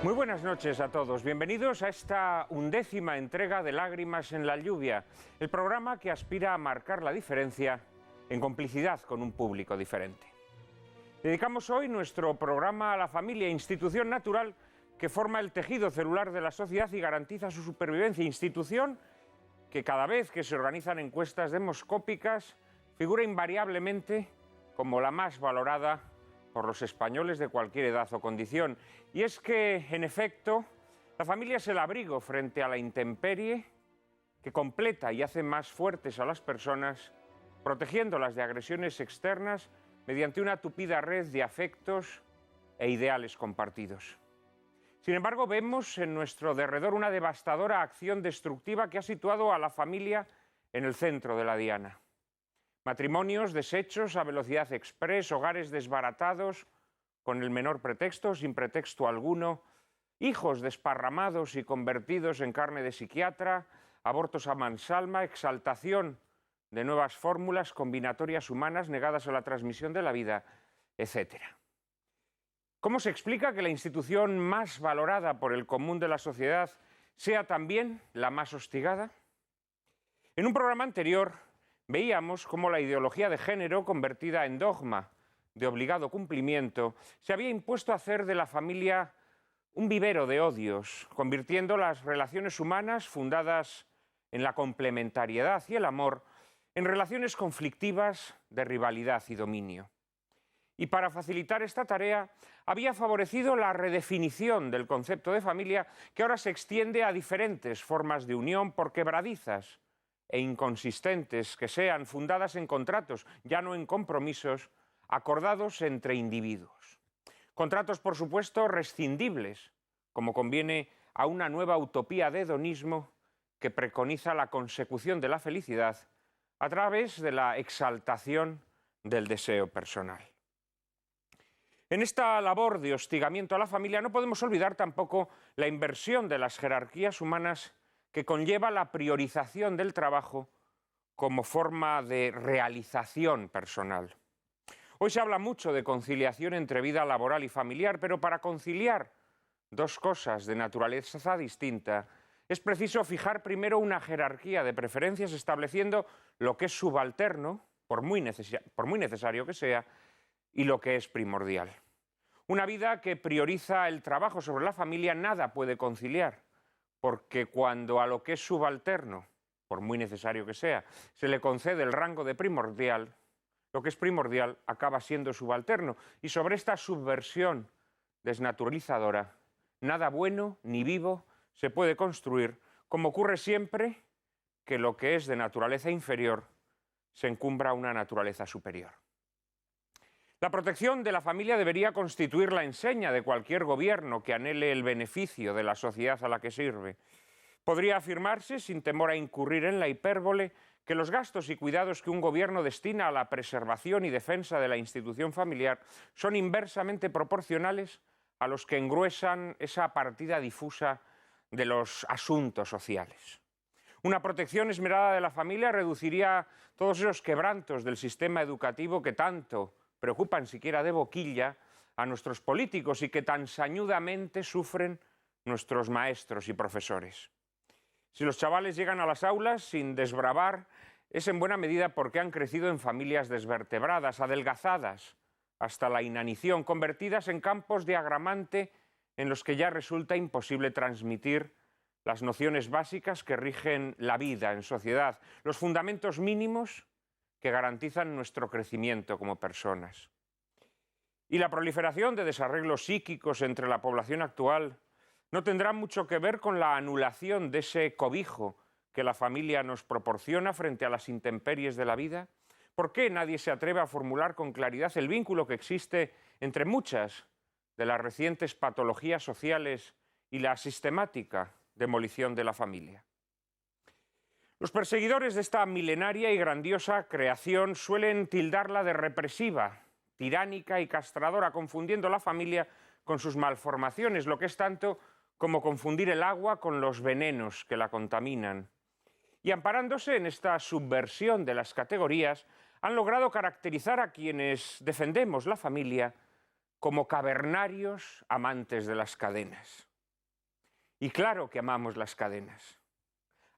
Muy buenas noches a todos. Bienvenidos a esta 11ª entrega de Lágrimas en la lluvia, el programa que aspira a marcar la diferencia en complicidad con un público diferente. Dedicamos hoy nuestro programa a la familia, institución natural que forma el tejido celular de la sociedad y garantiza su supervivencia, institución que cada vez que se organizan encuestas demoscópicas figura invariablemente como la más valorada por los españoles de cualquier edad o condición. Y es que, en efecto, la familia es el abrigo frente a la intemperie que completa y hace más fuertes a las personas, protegiéndolas de agresiones externas mediante una tupida red de afectos e ideales compartidos. Sin embargo, vemos en nuestro derredor una devastadora acción destructiva que ha situado a la familia en el centro de la diana. Matrimonios deshechos a velocidad express, hogares desbaratados con el menor pretexto, sin pretexto alguno, hijos desparramados y convertidos en carne de psiquiatra, abortos a mansalva, exaltación de nuevas fórmulas combinatorias humanas negadas a la transmisión de la vida, etc. ¿Cómo se explica que la institución más valorada por el común de la sociedad sea también la más hostigada? En un programa anterior veíamos cómo la ideología de género, convertida en dogma de obligado cumplimiento, se había impuesto a hacer de la familia un vivero de odios, convirtiendo las relaciones humanas fundadas en la complementariedad y el amor en relaciones conflictivas de rivalidad y dominio. Y para facilitar esta tarea, había favorecido la redefinición del concepto de familia, que ahora se extiende a diferentes formas de unión, por quebradizas e inconsistentes que sean, fundadas en contratos, ya no en compromisos, acordados entre individuos. Contratos, por supuesto, rescindibles, como conviene a una nueva utopía de hedonismo que preconiza la consecución de la felicidad a través de la exaltación del deseo personal. En esta labor de hostigamiento a la familia no podemos olvidar tampoco la inversión de las jerarquías humanas que conlleva la priorización del trabajo como forma de realización personal. Hoy se habla mucho de conciliación entre vida laboral y familiar, pero para conciliar dos cosas de naturaleza distinta es preciso fijar primero una jerarquía de preferencias, estableciendo lo que es subalterno, por muy necesario que sea, y lo que es primordial. Una vida que prioriza el trabajo sobre la familia nada puede conciliar, porque cuando a lo que es subalterno, por muy necesario que sea, se le concede el rango de primordial, lo que es primordial acaba siendo subalterno. Y sobre esta subversión desnaturalizadora, nada bueno ni vivo se puede construir, como ocurre siempre que lo que es de naturaleza inferior se encumbra a una naturaleza superior. La protección de la familia debería constituir la enseña de cualquier gobierno que anhele el beneficio de la sociedad a la que sirve. Podría afirmarse, sin temor a incurrir en la hipérbole, que los gastos y cuidados que un gobierno destina a la preservación y defensa de la institución familiar son inversamente proporcionales a los que engruesan esa partida difusa de los asuntos sociales. Una protección esmerada de la familia reduciría todos esos quebrantos del sistema educativo que tanto preocupan siquiera de boquilla a nuestros políticos y que tan sañudamente sufren nuestros maestros y profesores. Si los chavales llegan a las aulas sin desbravar, es en buena medida porque han crecido en familias desvertebradas, adelgazadas hasta la inanición, convertidas en campos de agramante en los que ya resulta imposible transmitir las nociones básicas que rigen la vida en sociedad, los fundamentos mínimos que garantizan nuestro crecimiento como personas. Y la proliferación de desarreglos psíquicos entre la población actual no tendrá mucho que ver con la anulación de ese cobijo que la familia nos proporciona frente a las intemperies de la vida. ¿Por qué nadie se atreve a formular con claridad el vínculo que existe entre muchas de las recientes patologías sociales y la sistemática demolición de la familia? Los perseguidores de esta milenaria y grandiosa creación suelen tildarla de represiva, tiránica y castradora, confundiendo la familia con sus malformaciones, lo que es tanto como confundir el agua con los venenos que la contaminan. Y amparándose en esta subversión de las categorías, han logrado caracterizar a quienes defendemos la familia como cavernarios amantes de las cadenas. Y claro que amamos las cadenas.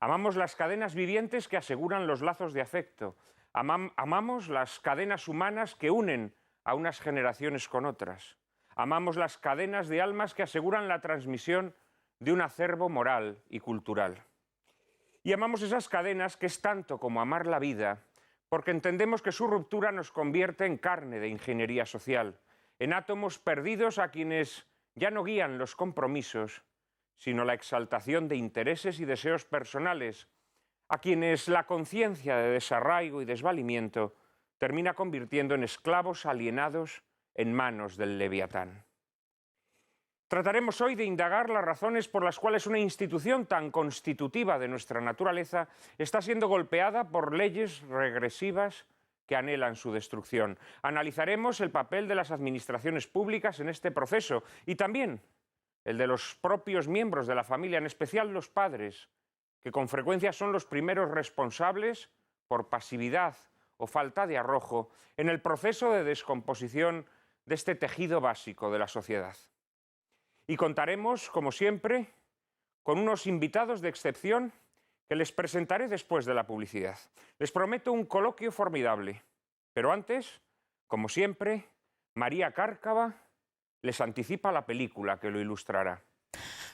Amamos las cadenas vivientes que aseguran los lazos de afecto. Amamos las cadenas humanas que unen a unas generaciones con otras. Amamos las cadenas de almas que aseguran la transmisión de un acervo moral y cultural. Y amamos esas cadenas que es tanto como amar la vida, porque entendemos que su ruptura nos convierte en carne de ingeniería social, en átomos perdidos a quienes ya no guían los compromisos, sino la exaltación de intereses y deseos personales, a quienes la conciencia de desarraigo y desvalimiento termina convirtiendo en esclavos alienados en manos del Leviatán. Trataremos hoy de indagar las razones por las cuales una institución tan constitutiva de nuestra naturaleza está siendo golpeada por leyes regresivas que anhelan su destrucción. Analizaremos el papel de las administraciones públicas en este proceso y también el de los propios miembros de la familia, en especial los padres, que con frecuencia son los primeros responsables por pasividad o falta de arrojo en el proceso de descomposición de este tejido básico de la sociedad. Y contaremos, como siempre, con unos invitados de excepción que les presentaré después de la publicidad. Les prometo un coloquio formidable, pero antes, como siempre, María Cárcava les anticipa la película que lo ilustrará.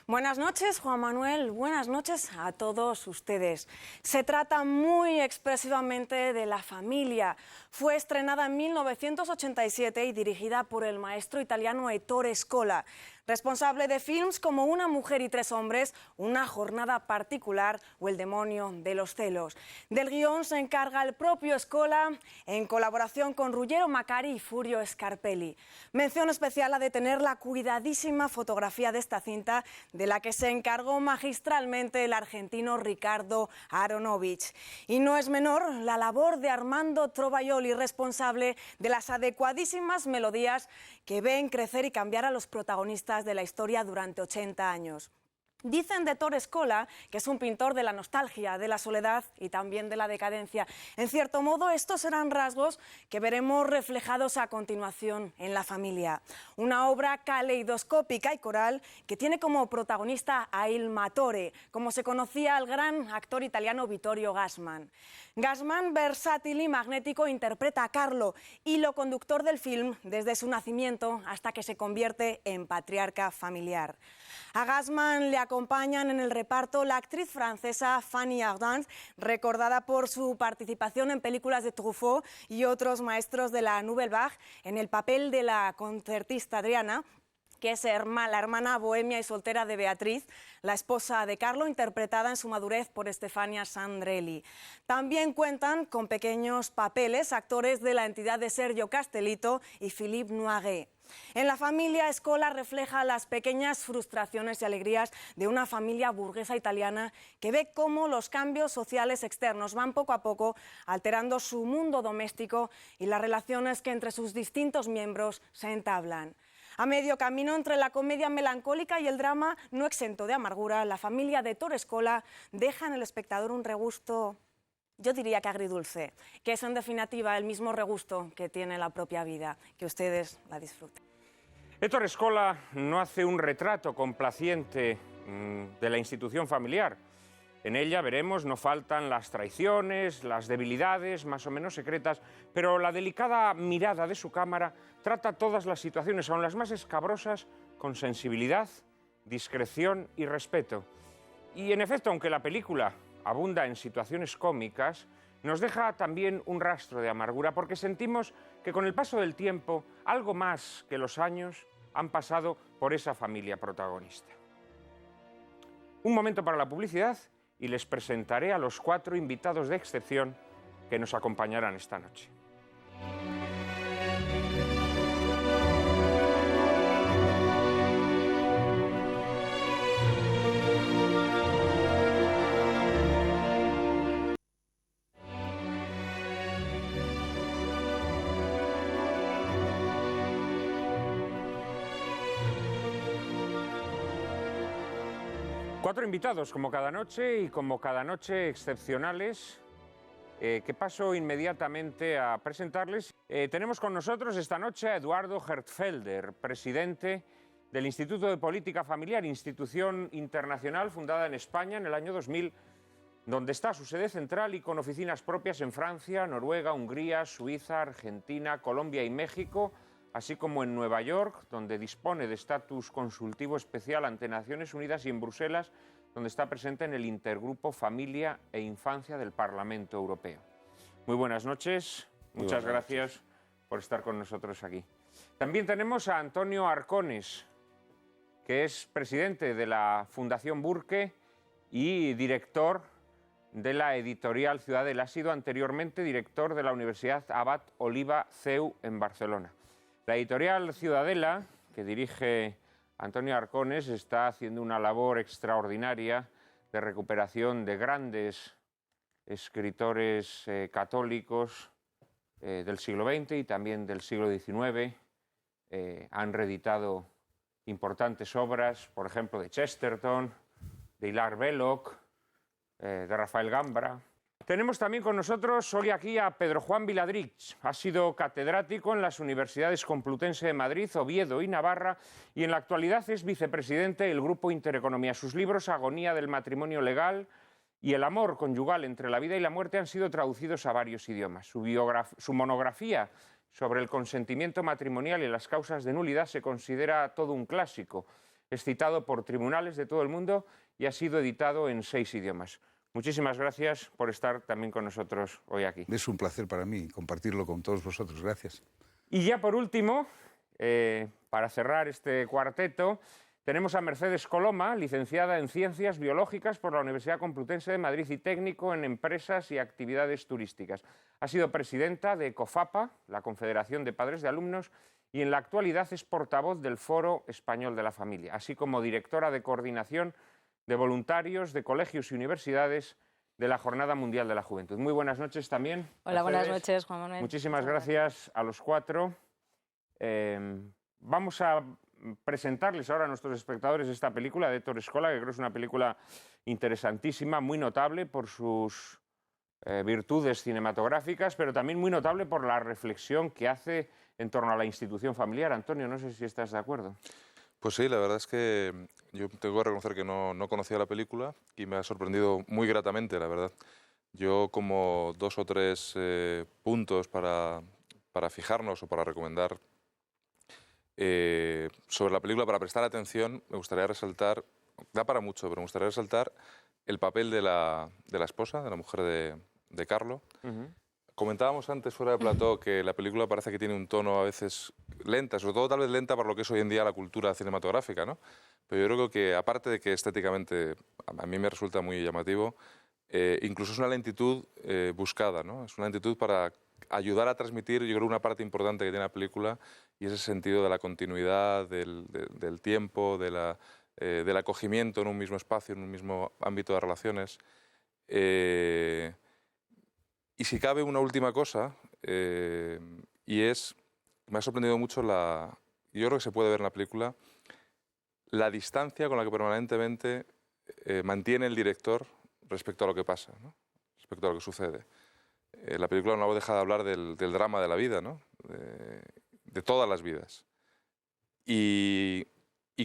Buenas noches, Juan Manuel. Buenas noches a todos ustedes. Se trata muy expresivamente de La familia. Fue estrenada en 1987 y dirigida por el maestro italiano Ettore Scola, responsable de films como Una mujer y tres hombres, Una jornada particular o El demonio de los celos. Del guión se encarga el propio Scola en colaboración con Ruggero Macari y Furio Scarpelli. Mención especial a de tener la cuidadísima fotografía de esta cinta, de la que se encargó magistralmente el argentino Ricardo Aronovich. Y no es menor la labor de Armando Trovaioli, responsable de las adecuadísimas melodías que ven crecer y cambiar a los protagonistas de la historia durante 80 años. Dicen de Ettore Scola que es un pintor de la nostalgia, de la soledad y también de la decadencia. En cierto modo, estos serán rasgos que veremos reflejados a continuación en La familia. Una obra caleidoscópica y coral que tiene como protagonista a Il Matore, como se conocía al gran actor italiano Vittorio Gassman. Gassman, versátil y magnético, interpreta a Carlo, hilo conductor del film desde su nacimiento hasta que se convierte en patriarca familiar. A Gassman le acompañan en el reparto la actriz francesa Fanny Ardant, recordada por su participación en películas de Truffaut y otros maestros de la Nouvelle Vague, en el papel de la concertista Adriana, que es la hermana bohemia y soltera de Beatriz, la esposa de Carlo, interpretada en su madurez por Stefania Sandrelli. También cuentan con pequeños papeles actores de la entidad de Sergio Castellitto y Philippe Noiret. En La familia, Scola refleja las pequeñas frustraciones y alegrías de una familia burguesa italiana que ve cómo los cambios sociales externos van poco a poco alterando su mundo doméstico y las relaciones que entre sus distintos miembros se entablan. A medio camino entre la comedia melancólica y el drama no exento de amargura, La familia de Ettore Scola deja en el espectador un regusto, yo diría que agridulce, que es en definitiva el mismo regusto que tiene la propia vida. Que ustedes la disfruten. Ettore Scola no hace un retrato complaciente de la institución familiar. En ella, veremos, no faltan las traiciones, las debilidades más o menos secretas, pero la delicada mirada de su cámara trata todas las situaciones, aun las más escabrosas, con sensibilidad, discreción y respeto. Y en efecto, aunque la película abunda en situaciones cómicas, nos deja también un rastro de amargura, porque sentimos que con el paso del tiempo, algo más que los años han pasado por esa familia protagonista. Un momento para la publicidad y les presentaré a los 4 invitados de excepción que nos acompañarán esta noche. Cuatro invitados, como cada noche y como cada noche excepcionales, que paso inmediatamente a presentarles. Tenemos con nosotros esta noche a Eduardo Hertzfelder, presidente del Instituto de Política Familiar, institución internacional fundada en España en el año 2000, donde está su sede central y con oficinas propias en Francia, Noruega, Hungría, Suiza, Argentina, Colombia y México, así como en Nueva York, donde dispone de estatus consultivo especial ante Naciones Unidas, y en Bruselas, donde está presente en el Intergrupo Familia e Infancia del Parlamento Europeo. Muy buenas noches, muchas gracias por estar con nosotros aquí. También tenemos a Antonio Arcones, que es presidente de la Fundación Burke y director de la editorial Ciudadela. Ha sido anteriormente director de la Universidad Abad Oliba CEU en Barcelona. La editorial Ciudadela, que dirige Antonio Arcones, está haciendo una labor extraordinaria de recuperación de grandes escritores católicos del siglo XX y también del siglo XIX. Han reeditado importantes obras, por ejemplo, de Chesterton, de Hilaire Belloc, de Rafael Gambra. Tenemos también con nosotros hoy aquí a Pedro Juan Viladrich. Ha sido catedrático en las Universidades Complutense de Madrid, Oviedo y Navarra, y en la actualidad es vicepresidente del Grupo Intereconomía. Sus libros Agonía del matrimonio legal y El amor conyugal entre la vida y la muerte han sido traducidos a varios idiomas. Su monografía sobre el consentimiento matrimonial y las causas de nulidad se considera todo un clásico. Es citado por tribunales de todo el mundo y ha sido editado en 6 idiomas. Muchísimas gracias por estar también con nosotros hoy aquí. Es un placer para mí compartirlo con todos vosotros. Gracias. Y ya por último, para cerrar este cuarteto, tenemos a Mercedes Coloma, licenciada en Ciencias Biológicas por la Universidad Complutense de Madrid y técnico en Empresas y Actividades Turísticas. Ha sido presidenta de COFAPA, la Confederación de Padres de Alumnos, y en la actualidad es portavoz del Foro Español de la Familia, así como directora de coordinación de voluntarios de colegios y universidades de la Jornada Mundial de la Juventud. Muy buenas noches también. Hola, buenas noches, Juan Manuel. Muchísimas gracias a los 4. Vamos a presentarles ahora a nuestros espectadores esta película de Héctor Escola, que creo que es una película interesantísima, muy notable por sus virtudes cinematográficas, pero también muy notable por la reflexión que hace en torno a la institución familiar. Antonio, no sé si estás de acuerdo. Pues sí, la verdad es que yo tengo que reconocer que no conocía la película y me ha sorprendido muy gratamente, la verdad. Yo como 2 o 3 puntos para fijarnos o para recomendar sobre la película, para prestar atención, me gustaría resaltar, da para mucho, pero me gustaría resaltar el papel de la esposa, de la mujer de Carlo. Comentábamos antes fuera de plató que la película parece que tiene un tono a veces lenta, sobre todo tal vez lenta para lo que es hoy en día la cultura cinematográfica, ¿no? Pero yo creo que aparte de que estéticamente a mí me resulta muy llamativo, incluso es una lentitud buscada, ¿no? Es una lentitud para ayudar a transmitir, yo creo, una parte importante que tiene la película, y ese sentido de la continuidad, del tiempo, del acogimiento en un mismo espacio, en un mismo ámbito de relaciones. Y si cabe una última cosa, y es, me ha sorprendido mucho yo creo que se puede ver en la película, la distancia con la que permanentemente mantiene el director respecto a lo que pasa, ¿no? Respecto a lo que sucede. La película no deja de hablar del drama de la vida, ¿no? De todas las vidas. Y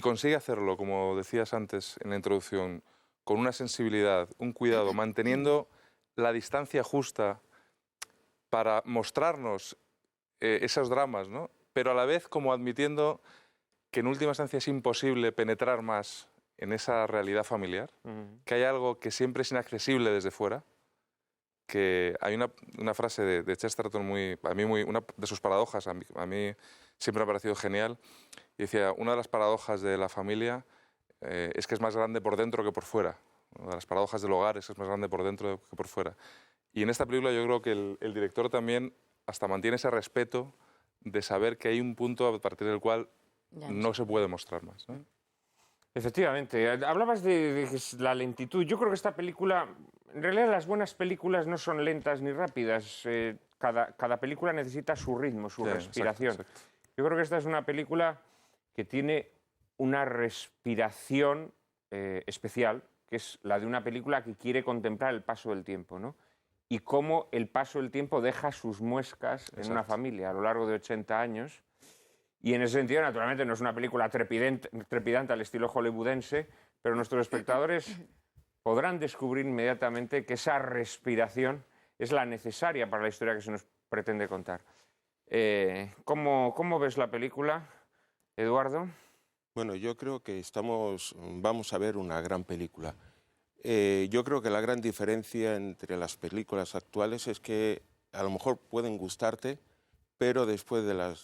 consigue hacerlo, como decías antes en la introducción, con una sensibilidad, un cuidado, manteniendo la distancia justa para mostrarnos esos dramas, ¿no? Pero a la vez como admitiendo que en última instancia es imposible penetrar más en esa realidad familiar, que hay algo que siempre es inaccesible desde fuera, que hay una frase de Chesterton, una de sus paradojas, a mí siempre me ha parecido genial, y decía, una de las paradojas de la familia es que es más grande por dentro que por fuera. Una de las paradojas del hogar es que es más grande por dentro que por fuera. Y en esta película yo creo que el director también hasta mantiene ese respeto de saber que hay un punto a partir del cual no se puede mostrar más, ¿no? Efectivamente. Hablabas de la lentitud. Yo creo que esta película, en realidad las buenas películas no son lentas ni rápidas. Cada película necesita su ritmo, su respiración. Exacto. Yo creo que esta es una película que tiene una respiración especial, que es la de una película que quiere contemplar el paso del tiempo, ¿no? Y cómo el paso del tiempo deja sus muescas en una familia a lo largo de 80 años. Y en ese sentido, naturalmente, no es una película trepidante al estilo hollywoodense, pero nuestros espectadores podrán descubrir inmediatamente que esa respiración es la necesaria para la historia que se nos pretende contar. ¿Cómo ves la película, Eduardo? Bueno, yo creo que vamos a ver una gran película. Yo creo que la gran diferencia entre las películas actuales es que a lo mejor pueden gustarte, pero después de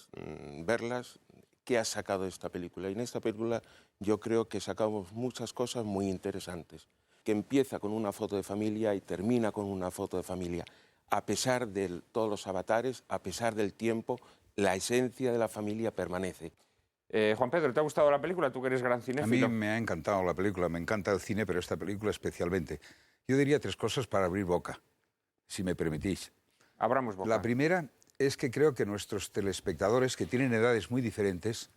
verlas, ¿qué ha sacado esta película? Y en esta película yo creo que sacamos muchas cosas muy interesantes, que empieza con una foto de familia y termina con una foto de familia. A pesar de todos los avatares, a pesar del tiempo, la esencia de la familia permanece. Juan Pedro, ¿te ha gustado la película? Tú que eres gran cinéfilo. A mí me ha encantado la película, me encanta el cine, pero esta película especialmente. Yo diría 3 cosas para abrir boca, si me permitís. Abramos boca. La primera es que creo que nuestros telespectadores, que tienen edades muy diferentes,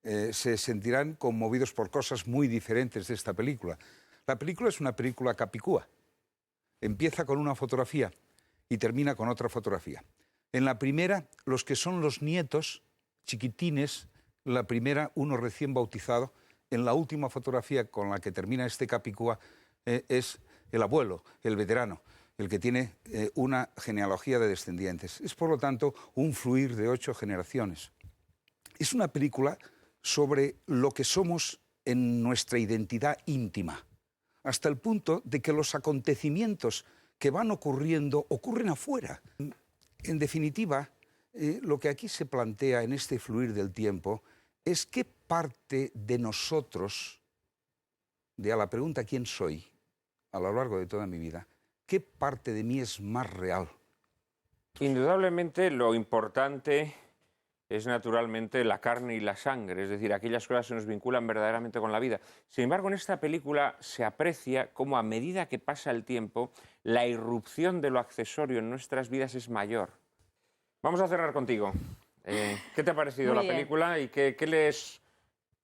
se sentirán conmovidos por cosas muy diferentes de esta película. La película es una película capicúa. Empieza con una fotografía y termina con otra fotografía. En la primera, los que son los nietos, chiquitines, la primera, uno recién bautizado. En la última fotografía con la que termina este capicúa es el abuelo, el veterano, el que tiene una genealogía de descendientes. Es, por lo tanto, un fluir de 8 generaciones. Es una película sobre lo que somos en nuestra identidad íntima, hasta el punto de que los acontecimientos que van ocurriendo ocurren afuera. En definitiva, lo que aquí se plantea en este fluir del tiempo es qué parte de nosotros, a la pregunta ¿quién soy? A lo largo de toda mi vida, ¿qué parte de mí es más real? Indudablemente lo importante es naturalmente la carne y la sangre, es decir, aquellas cosas que nos vinculan verdaderamente con la vida. Sin embargo, en esta película se aprecia cómo a medida que pasa el tiempo, la irrupción de lo accesorio en nuestras vidas es mayor. Vamos a cerrar contigo. ¿Qué te ha parecido la película y qué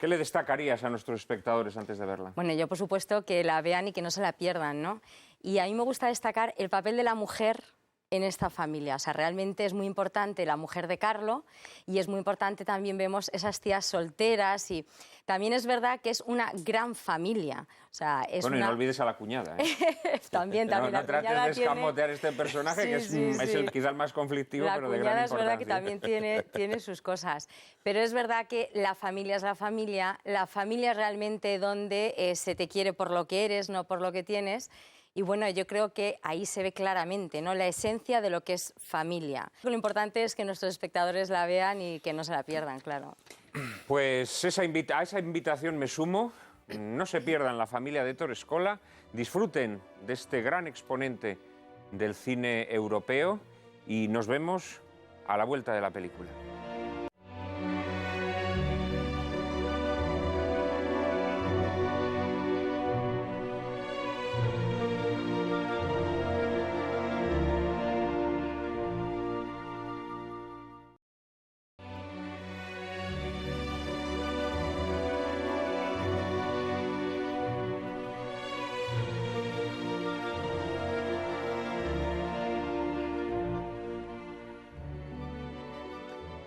le destacarías a nuestros espectadores antes de verla? Bueno, yo por supuesto que la vean y que no se la pierdan, ¿no? Y a mí me gusta destacar el papel de la mujer en esta familia. O sea, realmente es muy importante la mujer de Carlo y es muy importante también vemos esas tías solteras y también es verdad que es una gran familia. O sea, es bueno, y no olvides a la cuñada, ¿eh? también no la trates cuñada de escamotear este personaje, que es quizá el más conflictivo, pero de gran importancia. La cuñada es verdad que también tiene sus cosas. Pero es verdad que la familia es la familia es realmente donde se te quiere por lo que eres, no por lo que tienes. Y bueno, yo creo que ahí se ve claramente, ¿no?, la esencia de lo que es familia. Lo importante es que nuestros espectadores la vean y que no se la pierdan, claro. Pues a esa invitación me sumo. No se pierdan La familia de Ettore Scola. Disfruten de este gran exponente del cine europeo y nos vemos a la vuelta de la película.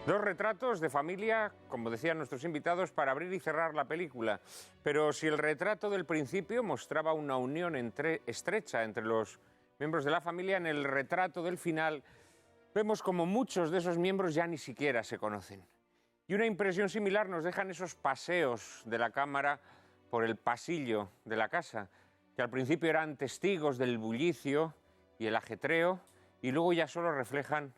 Dos retratos de familia, como decían nuestros invitados, para abrir y cerrar la película. Pero si el retrato del principio mostraba una unión estrecha entre los miembros de la familia, en el retrato del final vemos como muchos de esos miembros ya ni siquiera se conocen. Y una impresión similar nos dejan esos paseos de la cámara por el pasillo de la casa, que al principio eran testigos del bullicio y el ajetreo, y luego ya solo reflejan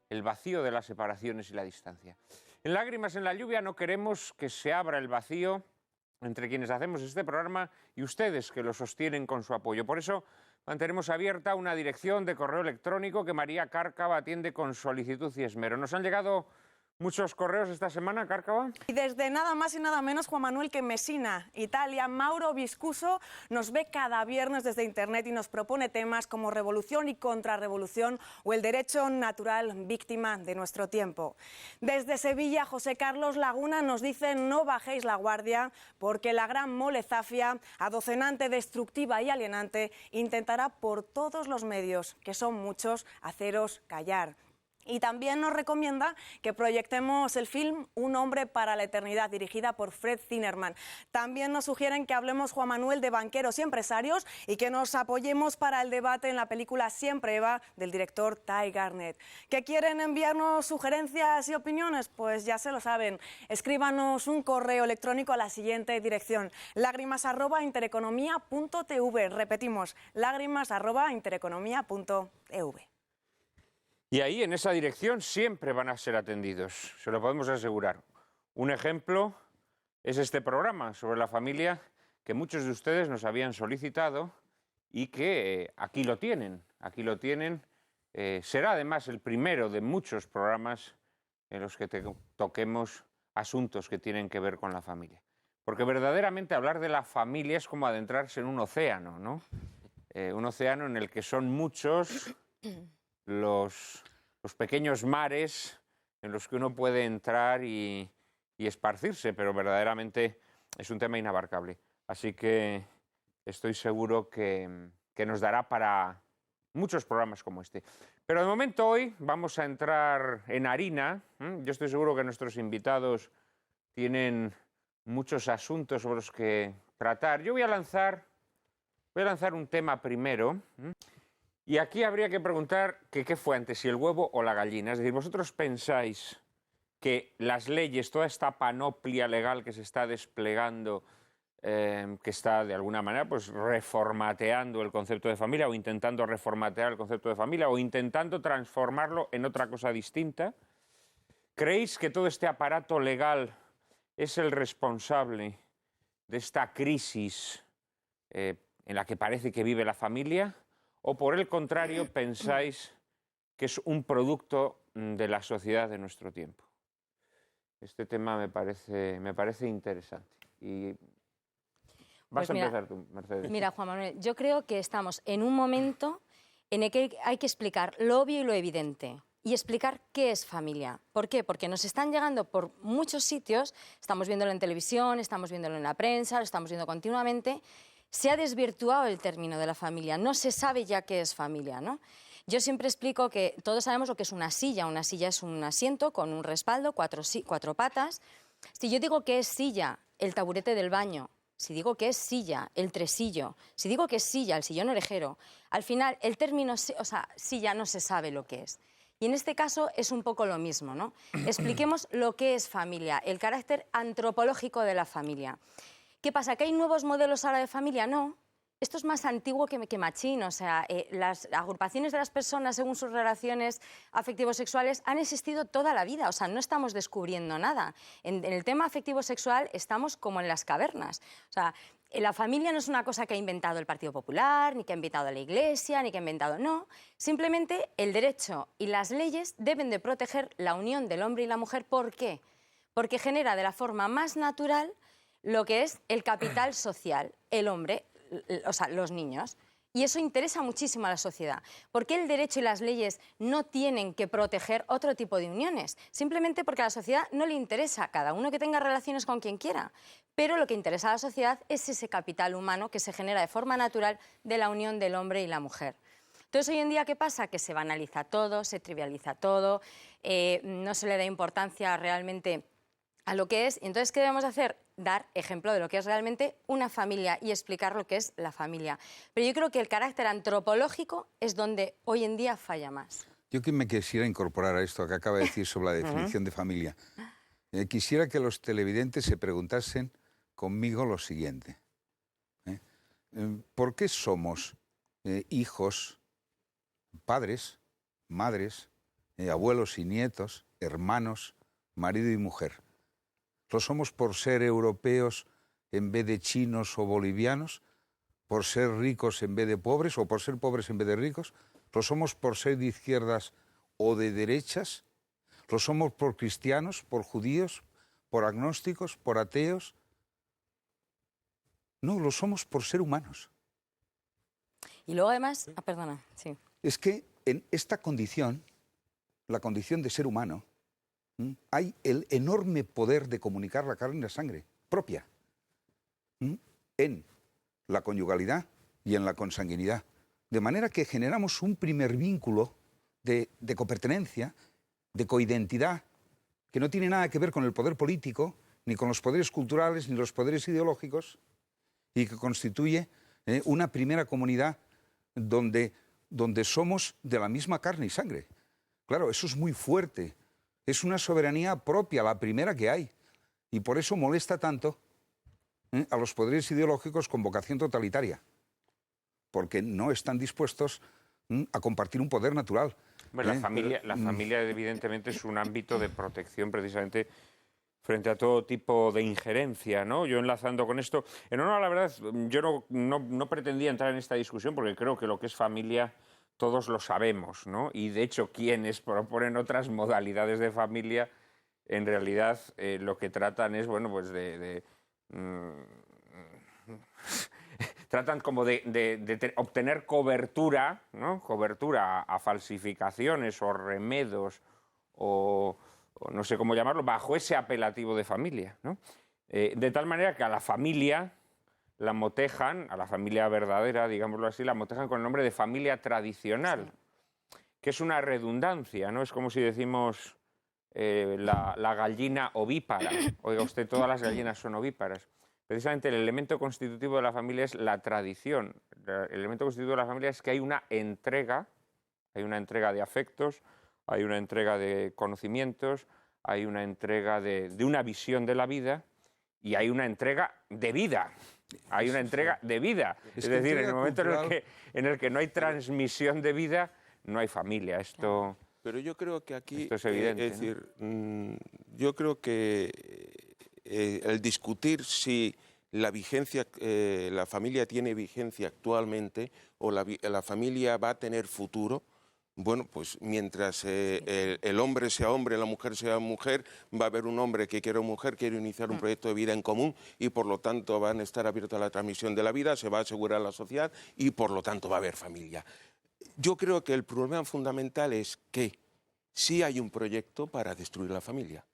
el vacío de las separaciones y la distancia. En Lágrimas en la lluvia no queremos que se abra el vacío entre quienes hacemos este programa y ustedes que lo sostienen con su apoyo. Por eso mantenemos abierta una dirección de correo electrónico que María Cárcava atiende con solicitud y esmero. Nos han llegado muchos correos esta semana, Cárcava. Y desde nada más y nada menos, Juan Manuel, que Messina, Italia, Mauro Viscuso nos ve cada viernes desde Internet y nos propone temas como revolución y contrarrevolución o el derecho natural víctima de nuestro tiempo. Desde Sevilla, José Carlos Laguna nos dice: no bajéis la guardia porque la gran mole zafia, adocenante, destructiva y alienante, intentará por todos los medios, que son muchos, haceros callar. Y también nos recomienda que proyectemos el film Un hombre para la eternidad, dirigida por Fred Zinnemann. También nos sugieren que hablemos, Juan Manuel, de banqueros y empresarios y que nos apoyemos para el debate en la película Siempre Eva, del director Ty Garnett. ¿Que quieren enviarnos sugerencias y opiniones? Pues ya se lo saben. Escríbanos un correo electrónico a la siguiente dirección: lágrimas@intereconomía.tv. Repetimos, lágrimas@intereconomía.tv. Y ahí, en esa dirección, siempre van a ser atendidos, se lo podemos asegurar. Un ejemplo es este programa sobre la familia que muchos de ustedes nos habían solicitado y que aquí lo tienen. Aquí lo tienen. Será además el primero de muchos programas en los que toquemos asuntos que tienen que ver con la familia. Porque verdaderamente hablar de la familia es como adentrarse en un océano, ¿no? Un océano en el que son muchos los pequeños mares en los que uno puede entrar y esparcirse, pero verdaderamente es un tema inabarcable. Así que estoy seguro que nos dará para muchos programas como este. Pero de momento hoy vamos a entrar en harina. Yo estoy seguro que nuestros invitados tienen muchos asuntos sobre los que tratar. Yo voy a lanzar un tema primero. Y aquí habría que preguntar que qué fue antes, si el huevo o la gallina. Es decir, ¿vosotros pensáis que las leyes, toda esta panoplia legal que se está desplegando, que está de alguna manera pues reformateando el concepto de familia o intentando reformatear el concepto de familia o intentando transformarlo en otra cosa distinta? ¿Creéis que todo este aparato legal es el responsable de esta crisis en la que parece que vive la familia? ¿O por el contrario pensáis que es un producto de la sociedad de nuestro tiempo? Este tema me parece interesante. Y vas a empezar tú, Mercedes. Mira, Juan Manuel, yo creo que estamos en un momento en el que hay que explicar lo obvio y lo evidente y explicar qué es familia. ¿Por qué? Porque nos están llegando por muchos sitios, estamos viéndolo en televisión, estamos viéndolo en la prensa, lo estamos viendo continuamente. Se ha desvirtuado el término de la familia, no se sabe ya qué es familia, ¿no? Yo siempre explico que todos sabemos lo que es una silla es un asiento con un respaldo, cuatro patas. Si yo digo que es silla el taburete del baño, si digo que es silla el tresillo, si digo que es silla el sillón orejero, al final el término, silla no se sabe lo que es. Y en este caso es un poco lo mismo, ¿no? Expliquemos lo que es familia, el carácter antropológico de la familia. ¿Qué pasa? ¿Que hay nuevos modelos ahora de familia? No. Esto es más antiguo que machín. O sea, las agrupaciones de las personas según sus relaciones afectivo-sexuales han existido toda la vida. O sea, no estamos descubriendo nada. En el tema afectivo-sexual estamos como en las cavernas. O sea, la familia no es una cosa que ha inventado el Partido Popular, ni que ha inventado la Iglesia, ni que ha inventado... No. Simplemente el derecho y las leyes deben de proteger la unión del hombre y la mujer. ¿Por qué? Porque genera de la forma más natural lo que es el capital social, el hombre, o sea, los niños. Y eso interesa muchísimo a la sociedad. ¿Por qué el derecho y las leyes no tienen que proteger otro tipo de uniones? Simplemente porque a la sociedad no le interesa, cada uno que tenga relaciones con quien quiera. Pero lo que interesa a la sociedad es ese capital humano que se genera de forma natural de la unión del hombre y la mujer. Entonces, hoy en día, ¿qué pasa? Que se banaliza todo, se trivializa todo, no se le da importancia realmente a lo que es. Y entonces, ¿qué debemos hacer? Dar ejemplo de lo que es realmente una familia y explicar lo que es la familia. Pero yo creo que el carácter antropológico es donde hoy en día falla más. Yo que me quisiera incorporar a esto que acaba de decir sobre la definición de familia. Quisiera que los televidentes se preguntasen conmigo lo siguiente. ¿Por qué somos hijos, padres, madres, abuelos y nietos, hermanos, marido y mujer? ¿Lo somos por ser europeos en vez de chinos o bolivianos? ¿Por ser ricos en vez de pobres o por ser pobres en vez de ricos? ¿Lo somos por ser de izquierdas o de derechas? ¿Lo somos por cristianos, por judíos, por agnósticos, por ateos? No, lo somos por ser humanos. Y luego además... perdona, sí. Es que en esta condición, la condición de ser humano, hay el enorme poder de comunicar la carne y la sangre propia en la conyugalidad y en la consanguinidad. De manera que generamos un primer vínculo de copertenencia de coidentidad, que no tiene nada que ver con el poder político, ni con los poderes culturales, ni los poderes ideológicos, y que constituye una primera comunidad donde somos de la misma carne y sangre. Claro, eso es muy fuerte. Es una soberanía propia, la primera que hay. Y por eso molesta tanto a los poderes ideológicos con vocación totalitaria, porque no están dispuestos a compartir un poder natural. Bueno, la familia evidentemente es un ámbito de protección precisamente frente a todo tipo de injerencia, ¿no? Yo enlazando con esto, en honor a la verdad, yo no pretendía entrar en esta discusión porque creo que lo que es familia todos lo sabemos, ¿no? Y de hecho quienes proponen otras modalidades de familia, en realidad lo que tratan es, bueno, pues tratan como de obtener cobertura, ¿no? Cobertura a falsificaciones o remedos o no sé cómo llamarlo, bajo ese apelativo de familia, ¿no? De tal manera que a la familia la motejan, a la familia verdadera, digámoslo así, la motejan con el nombre de familia tradicional, que es una redundancia, ¿no? Es como si decimos la gallina ovípara. Oiga usted, todas las gallinas son ovíparas. Precisamente el elemento constitutivo de la familia es la tradición. El elemento constitutivo de la familia es que hay una entrega de afectos, hay una entrega de conocimientos, hay una entrega de una visión de la vida y hay una entrega de vida. Hay una entrega de vida. Es decir, en el momento en el que no hay transmisión de vida, no hay familia. Esto, pero yo creo que aquí, esto es evidente. Es decir, yo creo que el discutir si la familia tiene vigencia actualmente o la familia va a tener futuro, bueno, pues mientras el hombre sea hombre, la mujer sea mujer, va a haber un hombre que quiere mujer, quiere iniciar un proyecto de vida en común y por lo tanto van a estar abiertos a la transmisión de la vida, se va a asegurar la sociedad y por lo tanto va a haber familia. Yo creo que el problema fundamental es que sí hay un proyecto para destruir la familia.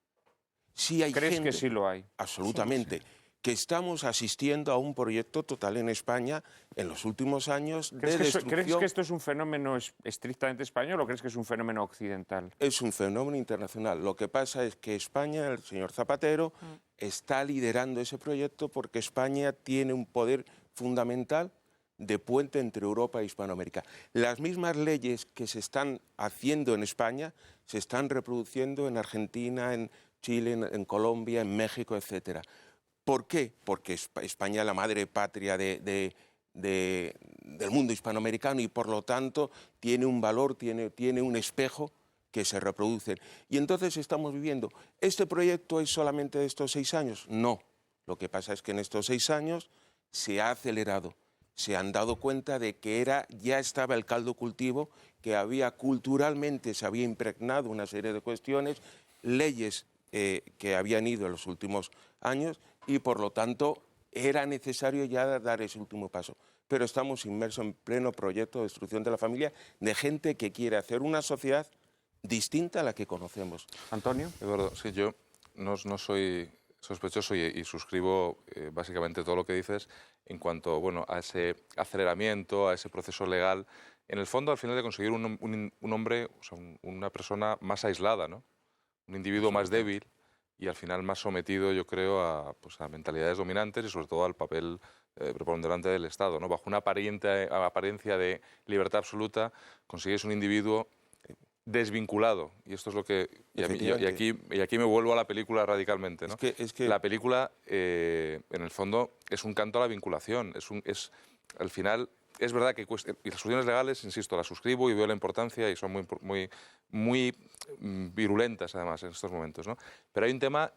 Sí hay ¿Crees gente, que sí lo hay? Absolutamente. Sí. Que estamos asistiendo a un proyecto total en España en los últimos años de destrucción. ¿Crees que esto es un fenómeno estrictamente español o crees que es un fenómeno occidental? Es un fenómeno internacional. Lo que pasa es que España, el señor Zapatero, está liderando ese proyecto porque España tiene un poder fundamental de puente entre Europa e Hispanoamérica. Las mismas leyes que se están haciendo en España se están reproduciendo en Argentina, en Chile, en Colombia, en México, etcétera. ¿Por qué? Porque España es la madre patria del mundo hispanoamericano y por lo tanto tiene un valor, tiene un espejo que se reproduce. Y entonces estamos viviendo, ¿este proyecto es solamente de estos 6 años? No. Lo que pasa es que en estos 6 años se ha acelerado. Se han dado cuenta de que ya estaba el caldo cultivo, que culturalmente se había impregnado una serie de cuestiones, leyes que habían ido en los últimos años y por lo tanto era necesario ya dar ese último paso. Pero estamos inmersos en pleno proyecto de destrucción de la familia de gente que quiere hacer una sociedad distinta a la que conocemos. Antonio. Eduardo, sí, yo no soy sospechoso y suscribo básicamente todo lo que dices en cuanto a ese aceleramiento, a ese proceso legal. En el fondo, al final de conseguir un hombre, o sea, una persona más aislada, ¿no? Un individuo más débil y al final más sometido, yo creo, a mentalidades dominantes y sobre todo al papel preponderante del Estado, ¿no? Bajo una apariencia de libertad absoluta consigues un individuo desvinculado, y esto es lo que... Y aquí me vuelvo a la película radicalmente, ¿no? Es que... La película, en el fondo, es un canto a la vinculación. Al final, es verdad que... Y las soluciones legales, insisto, las suscribo y veo la importancia y son muy virulentas, además, en estos momentos, ¿no? Pero hay un tema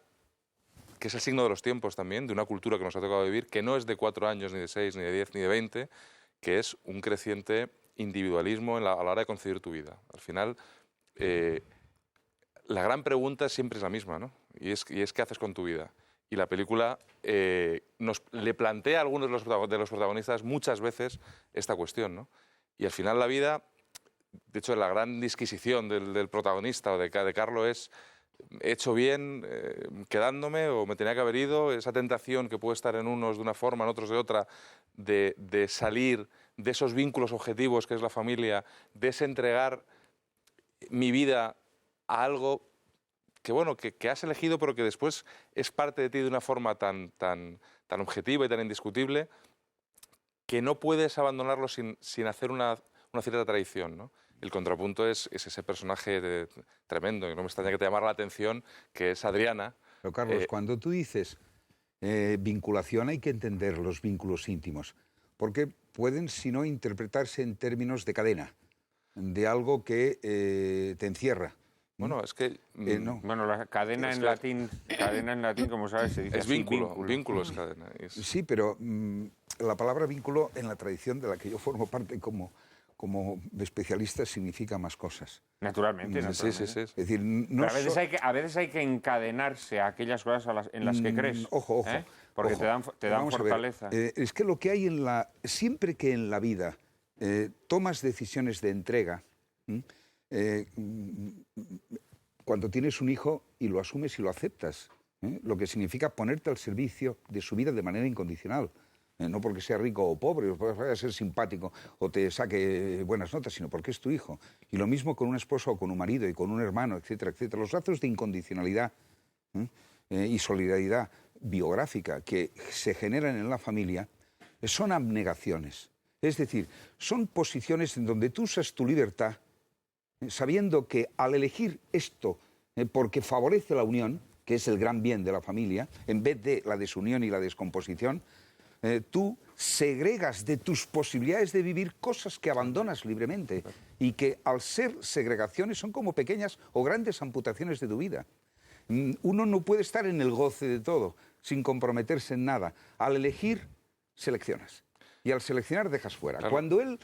que es el signo de los tiempos también, de una cultura que nos ha tocado vivir, que no es de 4 años, ni de 6, ni de 10, ni de 20, que es un creciente individualismo a la hora de concebir tu vida. Al final... la gran pregunta siempre es la misma, ¿no? Y es ¿qué haces con tu vida? Y la película le plantea a algunos de los protagonistas muchas veces esta cuestión, ¿no? Y al final la vida, de hecho la gran disquisición del protagonista o de Carlo es ¿he hecho bien quedándome o me tenía que haber ido? Esa tentación que puede estar en unos de una forma, en otros de otra, de salir de esos vínculos objetivos que es la familia, de ese entregar mi vida a algo que, bueno, que has elegido, pero que después es parte de ti de una forma tan objetiva y tan indiscutible, que no puedes abandonarlo sin hacer una cierta traición, ¿no? El contrapunto es ese personaje tremendo, y no me extraña que te llamara la atención, que es Adriana. Pero Carlos, cuando tú dices vinculación, hay que entender los vínculos íntimos, porque pueden, si no, interpretarse en términos de cadena, de algo que te encierra. Bueno, es que... no. Bueno, la cadena en latín, como sabes, se dice es así, vínculo, vínculo es cadena. Sí, pero la palabra vínculo en la tradición de la que yo formo parte como especialista significa más cosas. Naturalmente, naturalmente. Sí. Es decir, no pero a veces hay que encadenarse a aquellas cosas en las que crees. Ojo. Porque ojo. te dan Vamos a ver, fortaleza. es que lo que hay siempre que en la vida tomas decisiones de entrega, cuando tienes un hijo y lo asumes y lo aceptas, lo que significa ponerte al servicio de su vida de manera incondicional. No porque sea rico o pobre, o porque ser simpático o te saque buenas notas, sino porque es tu hijo. Y lo mismo con un esposo o con un marido y con un hermano, etcétera, etcétera. Los lazos de incondicionalidad y solidaridad biográfica que se generan en la familia son abnegaciones. Es decir, son posiciones en donde tú usas tu libertad sabiendo que al elegir esto porque favorece la unión, que es el gran bien de la familia, en vez de la desunión y la descomposición, tú segregas de tus posibilidades de vivir cosas que abandonas libremente y que al ser segregaciones son como pequeñas o grandes amputaciones de tu vida. Uno no puede estar en el goce de todo sin comprometerse en nada. Al elegir, seleccionas. Y al seleccionar, dejas fuera. Claro. Cuando él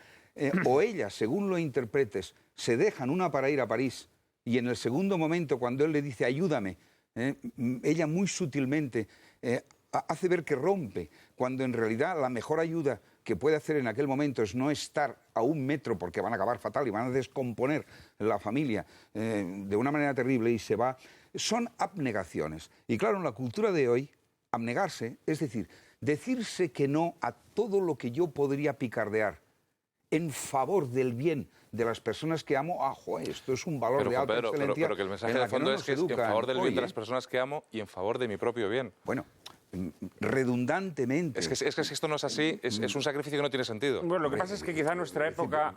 o ella, según lo interpretes, se dejan una para ir a París y en el segundo momento, cuando él le dice ayúdame, ella muy sutilmente hace ver que rompe, cuando en realidad la mejor ayuda que puede hacer en aquel momento es no estar a 1 metro porque van a acabar fatal y van a descomponer la familia de una manera terrible y se va. Son abnegaciones. Y claro, en la cultura de hoy, abnegarse, es decir, decirse que no a todo lo que yo podría picardear en favor del bien de las personas que amo, esto es un valor de alta excelencia. Pero que el mensaje de fondo es que es en favor del bien de las personas que amo y en favor de mi propio bien. Bueno, redundantemente. Es que si esto no es así, es un sacrificio que no tiene sentido. Bueno, lo que pasa es que quizá nuestra época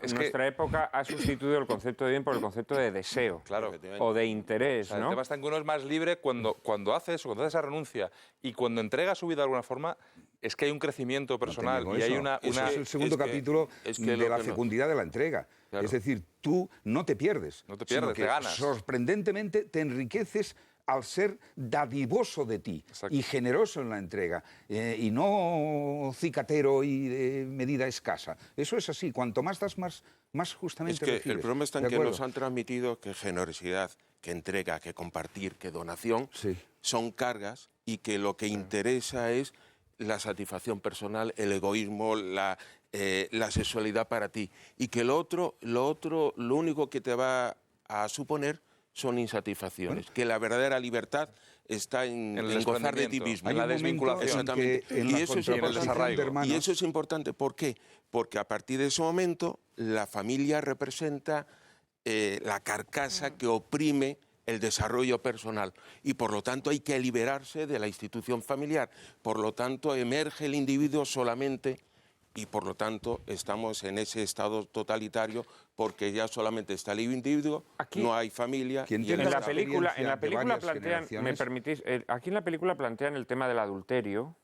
ha sustituido el concepto de bien por el concepto de deseo, claro, o de interés, ¿no? El tema está en que uno es más libre cuando hace eso, cuando hace esa renuncia y cuando entrega su vida de alguna forma, es que hay un crecimiento personal y hay una... Es el segundo capítulo de la fecundidad de la entrega. Claro. Es decir, tú no te pierdes. No te pierdes, te ganas. Sorprendentemente te enriqueces al ser dadivoso de ti. Exacto. Y generoso en la entrega, y no cicatero y de medida escasa. Eso es así, cuanto más das, más justamente recibes. El problema está en que nos han transmitido que generosidad, que entrega, que compartir, que donación, son cargas y que lo que interesa es la satisfacción personal, el egoísmo, la sexualidad para ti. Y que lo único que te va a suponer son insatisfacciones, que la verdadera libertad está en gozar de ti mismo, en la desvinculación. Exactamente. Y eso es importante. ¿Por qué? Porque a partir de ese momento la familia representa la carcasa que oprime el desarrollo personal y por lo tanto hay que liberarse de la institución familiar. Por lo tanto emerge el individuo solamente y por lo tanto estamos en ese estado totalitario porque ya solamente está el individuo, aquí, no hay familia. Y en la película plantean, ¿me permitís? Aquí en la película plantean el tema del adulterio,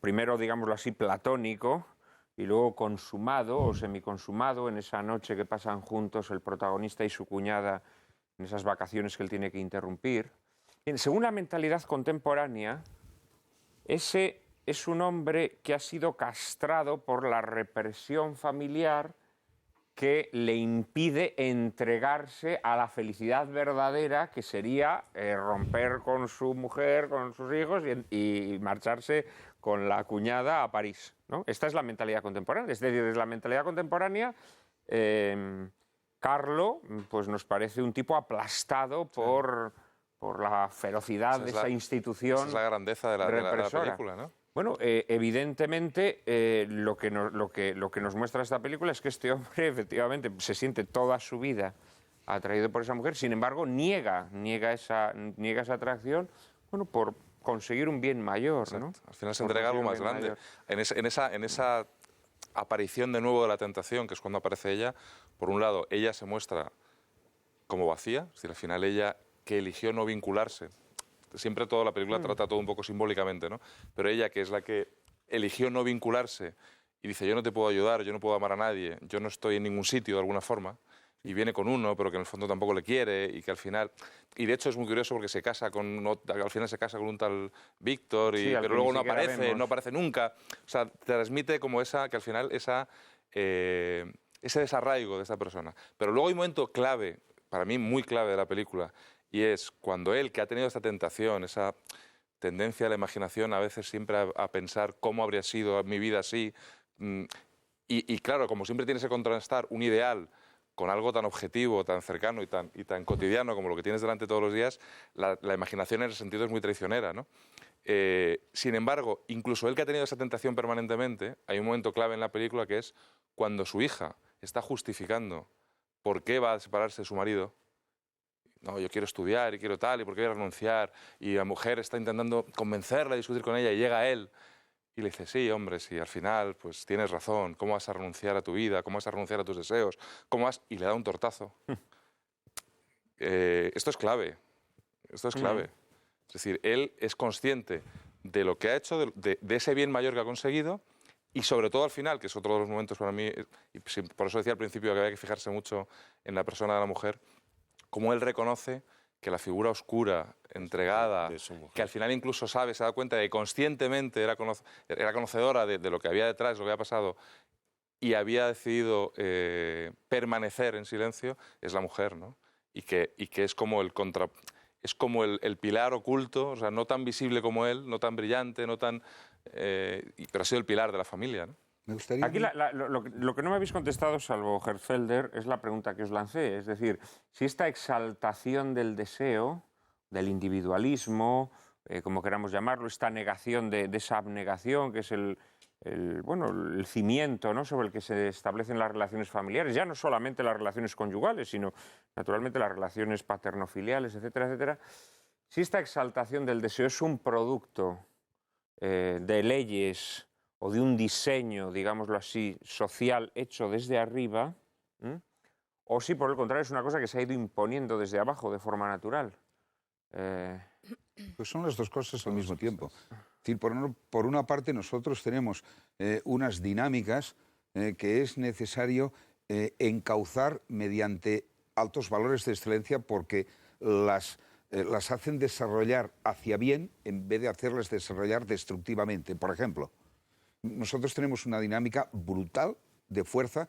primero, digámoslo así, platónico, y luego consumado o semiconsumado en esa noche que pasan juntos el protagonista y su cuñada en esas vacaciones que él tiene que interrumpir. Bien, según la mentalidad contemporánea, ese es un hombre que ha sido castrado por la represión familiar que le impide entregarse a la felicidad verdadera, que sería romper con su mujer, con sus hijos y marcharse con la cuñada a París, ¿no? Esta es la mentalidad contemporánea. Es decir, desde la mentalidad contemporánea, Carlo pues nos parece un tipo aplastado por la ferocidad de esa institución. Esa es la grandeza de la película, ¿no? Bueno, evidentemente lo que nos muestra esta película es que este hombre efectivamente se siente toda su vida atraído por esa mujer. Sin embargo, niega esa atracción, bueno, por conseguir un bien mayor, ¿no? Al final se entrega algo más grande. En esa aparición de nuevo de la tentación, que es cuando aparece ella, por un lado, ella se muestra como vacía, es decir, al final ella que eligió no vincularse. Siempre toda la película trata todo un poco simbólicamente, ¿no? Pero ella, que es la que eligió no vincularse y dice, yo no te puedo ayudar, yo no puedo amar a nadie, yo no estoy en ningún sitio de alguna forma, y viene con uno, pero que en el fondo tampoco le quiere, y que al final... Y de hecho es muy curioso porque al final se casa con un tal Víctor, Sí, pero luego no aparece nunca. O sea, transmite como que al final ese desarraigo de esa persona. Pero luego hay un momento clave, para mí muy clave de la película, y es cuando él, que ha tenido esta tentación, esa tendencia a la imaginación a veces siempre a pensar cómo habría sido mi vida así, y claro, como siempre tienes que contrastar un ideal con algo tan objetivo, tan cercano y tan cotidiano como lo que tienes delante todos los días, la imaginación en ese sentido es muy traicionera, ¿no? Sin embargo, incluso él que ha tenido esa tentación permanentemente, hay un momento clave en la película que es cuando su hija está justificando por qué va a separarse de su marido. No, yo quiero estudiar y quiero tal, y por qué voy a renunciar. Y la mujer está intentando convencerla, a discutir con ella, y llega él y le dice, sí, hombre, sí, al final, pues tienes razón, ¿cómo vas a renunciar a tu vida? ¿Cómo vas a renunciar a tus deseos? Y le da un tortazo. Esto es clave, esto es clave. Es decir, él es consciente de lo que ha hecho, de ese bien mayor que ha conseguido, y sobre todo al final, que es otro de los momentos para mí, y por eso decía al principio que había que fijarse mucho en la persona de la mujer, cómo él reconoce que la figura oscura, entregada, que al final incluso se da cuenta de que conscientemente era conocedora de lo que había detrás, lo que había pasado, y había decidido permanecer en silencio, es la mujer, ¿no? Y que es como el pilar oculto, o sea, no tan visible como él, no tan brillante, pero ha sido el pilar de la familia, ¿no? Me gustaría... Aquí lo que no me habéis contestado, salvo Herfelder, es la pregunta que os lancé. Es decir, si esta exaltación del deseo, del individualismo, como queramos llamarlo, esta negación de esa abnegación, que es el cimiento, ¿no?, sobre el que se establecen las relaciones familiares, ya no solamente las relaciones conyugales, sino naturalmente las relaciones paternofiliales, etcétera, etcétera. Si esta exaltación del deseo es un producto de leyes o de un diseño, digámoslo así, social hecho desde arriba, o si por el contrario es una cosa que se ha ido imponiendo desde abajo de forma natural. Pues son las dos cosas al mismo tiempo. Es decir, por una parte nosotros tenemos unas dinámicas que es necesario encauzar mediante altos valores de excelencia porque las hacen desarrollar hacia bien en vez de hacerlas desarrollar destructivamente. Por ejemplo, nosotros tenemos una dinámica brutal de fuerza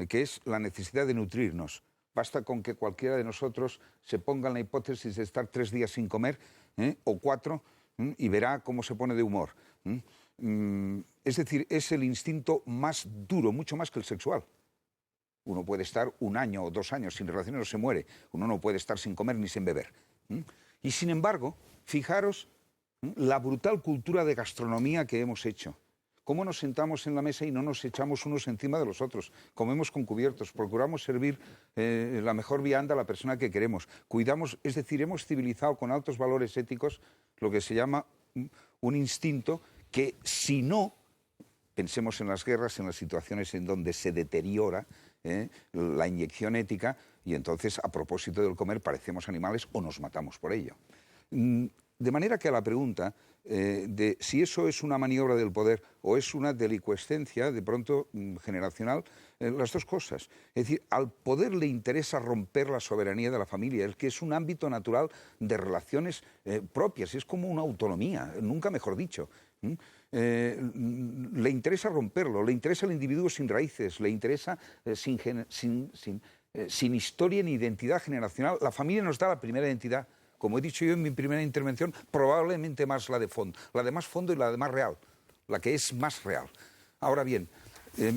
que es la necesidad de nutrirnos. Basta con que cualquiera de nosotros se ponga en la hipótesis de estar 3 días sin comer o 4 y verá cómo se pone de humor. Es decir, es el instinto más duro, mucho más que el sexual. Uno puede estar 1 año o 2 años sin relaciones, no se muere. Uno no puede estar sin comer ni sin beber. Y sin embargo, fijaros la brutal cultura de gastronomía que hemos hecho. Cómo nos sentamos en la mesa y no nos echamos unos encima de los otros. Comemos con cubiertos, procuramos servir la mejor vianda a la persona que queremos. Cuidamos, es decir, hemos civilizado con altos valores éticos lo que se llama un instinto que, si no, pensemos en las guerras, en las situaciones en donde se deteriora la inyección ética y entonces, a propósito del comer, parecemos animales o nos matamos por ello. De manera que a la pregunta de si eso es una maniobra del poder o es una delicuescencia, de pronto, generacional, las dos cosas. Es decir, al poder le interesa romper la soberanía de la familia, el que es un ámbito natural de relaciones propias, es como una autonomía, nunca mejor dicho. Le interesa romperlo, le interesa el individuo sin raíces, le interesa sin historia ni identidad generacional. La familia nos da la primera identidad. Como he dicho yo en mi primera intervención, probablemente más la de fondo. La de más fondo y la de más real. La que es más real. Ahora bien,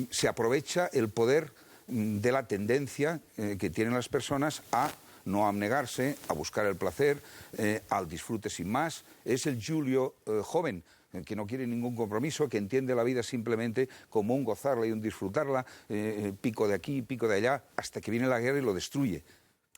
se aprovecha el poder de la tendencia que tienen las personas a no abnegarse, a buscar el placer, al disfrute sin más. Es el Julio joven, que no quiere ningún compromiso, que entiende la vida simplemente como un gozarla y un disfrutarla, pico de aquí, pico de allá, hasta que viene la guerra y lo destruye.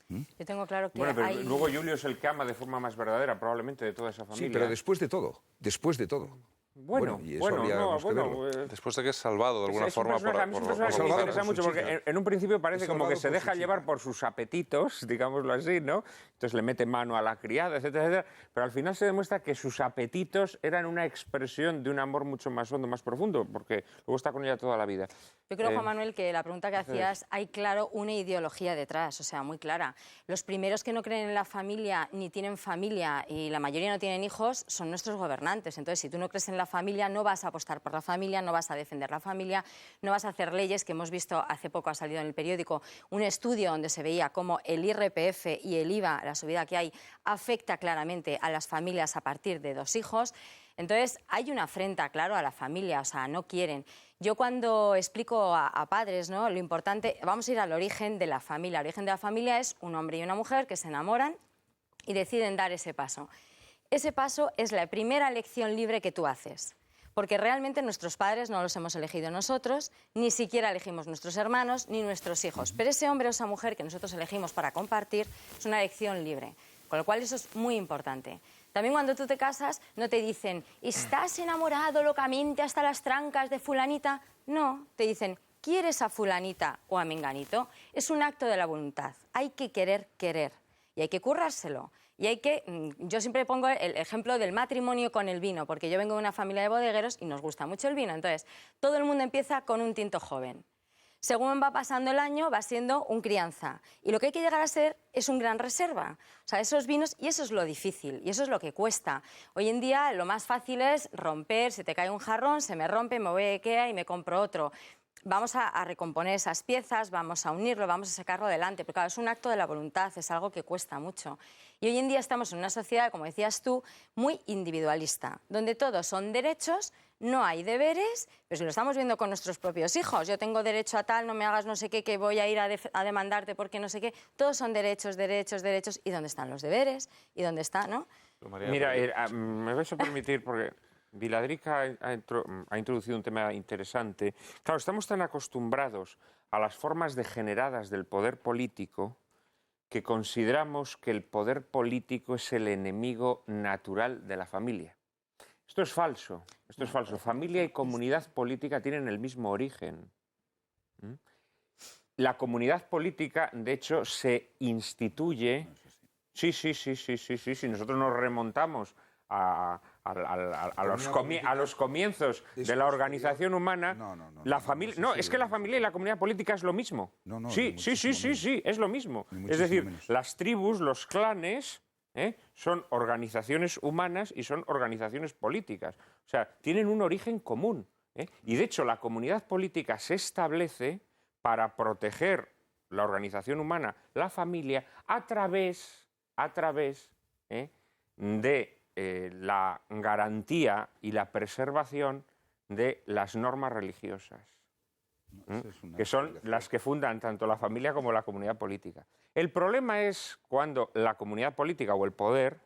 Yo tengo claro que Bueno, pero hay... luego Julio es el que ama de forma más verdadera, probablemente, de toda esa familia. Sí, pero después de todo, después de todo. Bueno, y eso habríamos que verlo. Después de que es salvado de alguna forma a mí es un personaje que me interesa mucho, porque en un principio parece Es como que salvado se por deja su llevar chica. por sus apetitos, digámoslo así, ¿no? Entonces le mete mano a la criada, etcétera, etcétera. Pero al final se demuestra que sus apetitos eran una expresión de un amor mucho más hondo, más profundo, porque luego está con ella toda la vida. Yo creo, Juan Manuel, que la pregunta que hacías, hay claro una ideología detrás, o sea, muy clara. Los primeros que no creen en la familia ni tienen familia y la mayoría no tienen hijos son nuestros gobernantes. Entonces, si tú no crees en la familia, no vas a apostar por la familia, no vas a defender la familia, no vas a hacer leyes que hemos visto hace poco, ha salido en el periódico, un estudio donde se veía cómo el IRPF y el IVA, la subida que hay, afecta claramente a las familias a partir de 2 hijos. Entonces, hay una afrenta, claro, a la familia, o sea, no quieren. Yo cuando explico a padres, ¿no?, lo importante, vamos a ir al origen de la familia. El origen de la familia es un hombre y una mujer que se enamoran y deciden dar ese paso. Ese paso es la primera elección libre que tú haces, porque realmente nuestros padres no los hemos elegido nosotros, ni siquiera elegimos nuestros hermanos ni nuestros hijos. Pero ese hombre o esa mujer que nosotros elegimos para compartir es una elección libre, con lo cual eso es muy importante. También cuando tú te casas no te dicen, ¿estás enamorado locamente hasta las trancas de fulanita? No, te dicen, ¿quieres a fulanita o a menganito? Es un acto de la voluntad. Hay que querer querer y hay que currárselo. Y hay que, yo siempre pongo el ejemplo del matrimonio con el vino, porque yo vengo de una familia de bodegueros y nos gusta mucho el vino. Entonces, todo el mundo empieza con un tinto joven. Según va pasando el año, va siendo un crianza. Y lo que hay que llegar a ser es un gran reserva. O sea, esos vinos, y eso es lo difícil, y eso es lo que cuesta. Hoy en día lo más fácil es romper, se te cae un jarrón, se me rompe, me voy a IKEA y me compro otro. Vamos a recomponer esas piezas, vamos a unirlo, vamos a sacarlo adelante. Pero claro, es un acto de la voluntad, es algo que cuesta mucho. Y hoy en día estamos en una sociedad, como decías tú, muy individualista, donde todos son derechos, no hay deberes, pero si lo estamos viendo con nuestros propios hijos. Yo tengo derecho a tal, no me hagas no sé qué, que voy a ir a demandarte porque no sé qué. Todos son derechos, derechos, derechos. ¿Y dónde están los deberes? ¿Y dónde está, no? Mira, me vais a permitir, porque Viladrica ha introducido un tema interesante. Claro, estamos tan acostumbrados a las formas degeneradas del poder político que consideramos que el poder político es el enemigo natural de la familia. Esto es falso, esto es falso. Familia y comunidad política tienen el mismo origen. La comunidad política, de hecho, se instituye... Sí, si nosotros nos remontamos a los comienzos de la organización humana, la familia... No, es que la familia y la comunidad política es lo mismo. Sí, es lo mismo. Es decir, las tribus, los clanes... son organizaciones humanas y son organizaciones políticas. O sea, tienen un origen común. Y de hecho, la comunidad política se establece para proteger la organización humana, la familia, a través de la garantía y la preservación de las normas religiosas, que son las que fundan tanto la familia como la comunidad política. El problema es cuando la comunidad política o el poder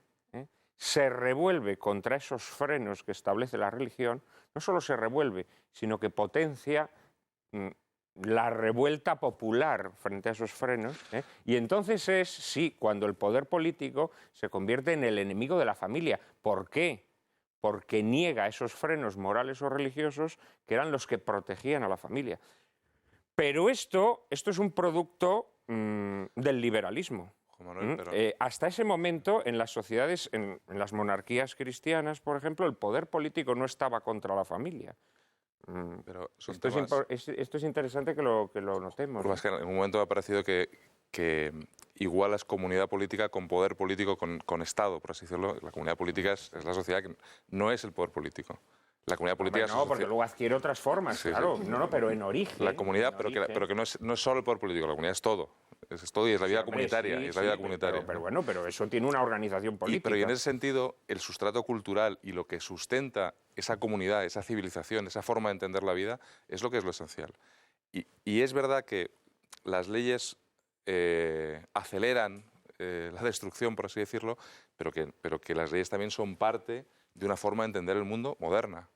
se revuelve contra esos frenos que establece la religión. No solo se revuelve, sino que potencia la revuelta popular frente a esos frenos. Y entonces es, sí, cuando el poder político se convierte en el enemigo de la familia. ¿Por qué? Porque niega esos frenos morales o religiosos que eran los que protegían a la familia. Pero esto es un producto del liberalismo. Manuel, pero... Hasta ese momento, en las sociedades, en las monarquías cristianas, por ejemplo, el poder político no estaba contra la familia. Pero esto es interesante que lo notemos. Porque es que en un momento me ha parecido que igualas comunidad política con poder político con Estado, por así decirlo. La comunidad política es la sociedad que no es el poder político. La comunidad política no, porque luego adquiere otras formas, sí, claro. Sí. No, pero en origen. La comunidad, pero que no es solo el poder político, la comunidad es todo. Es todo y es la vida comunitaria. Sí, es la vida comunitaria. Pero bueno, pero eso tiene una organización política. Pero en ese sentido, el sustrato cultural y lo que sustenta esa comunidad, esa civilización, esa forma de entender la vida, es lo que es lo esencial. Y es verdad que las leyes aceleran la destrucción, por así decirlo, pero que las leyes también son parte de una forma de entender el mundo moderna.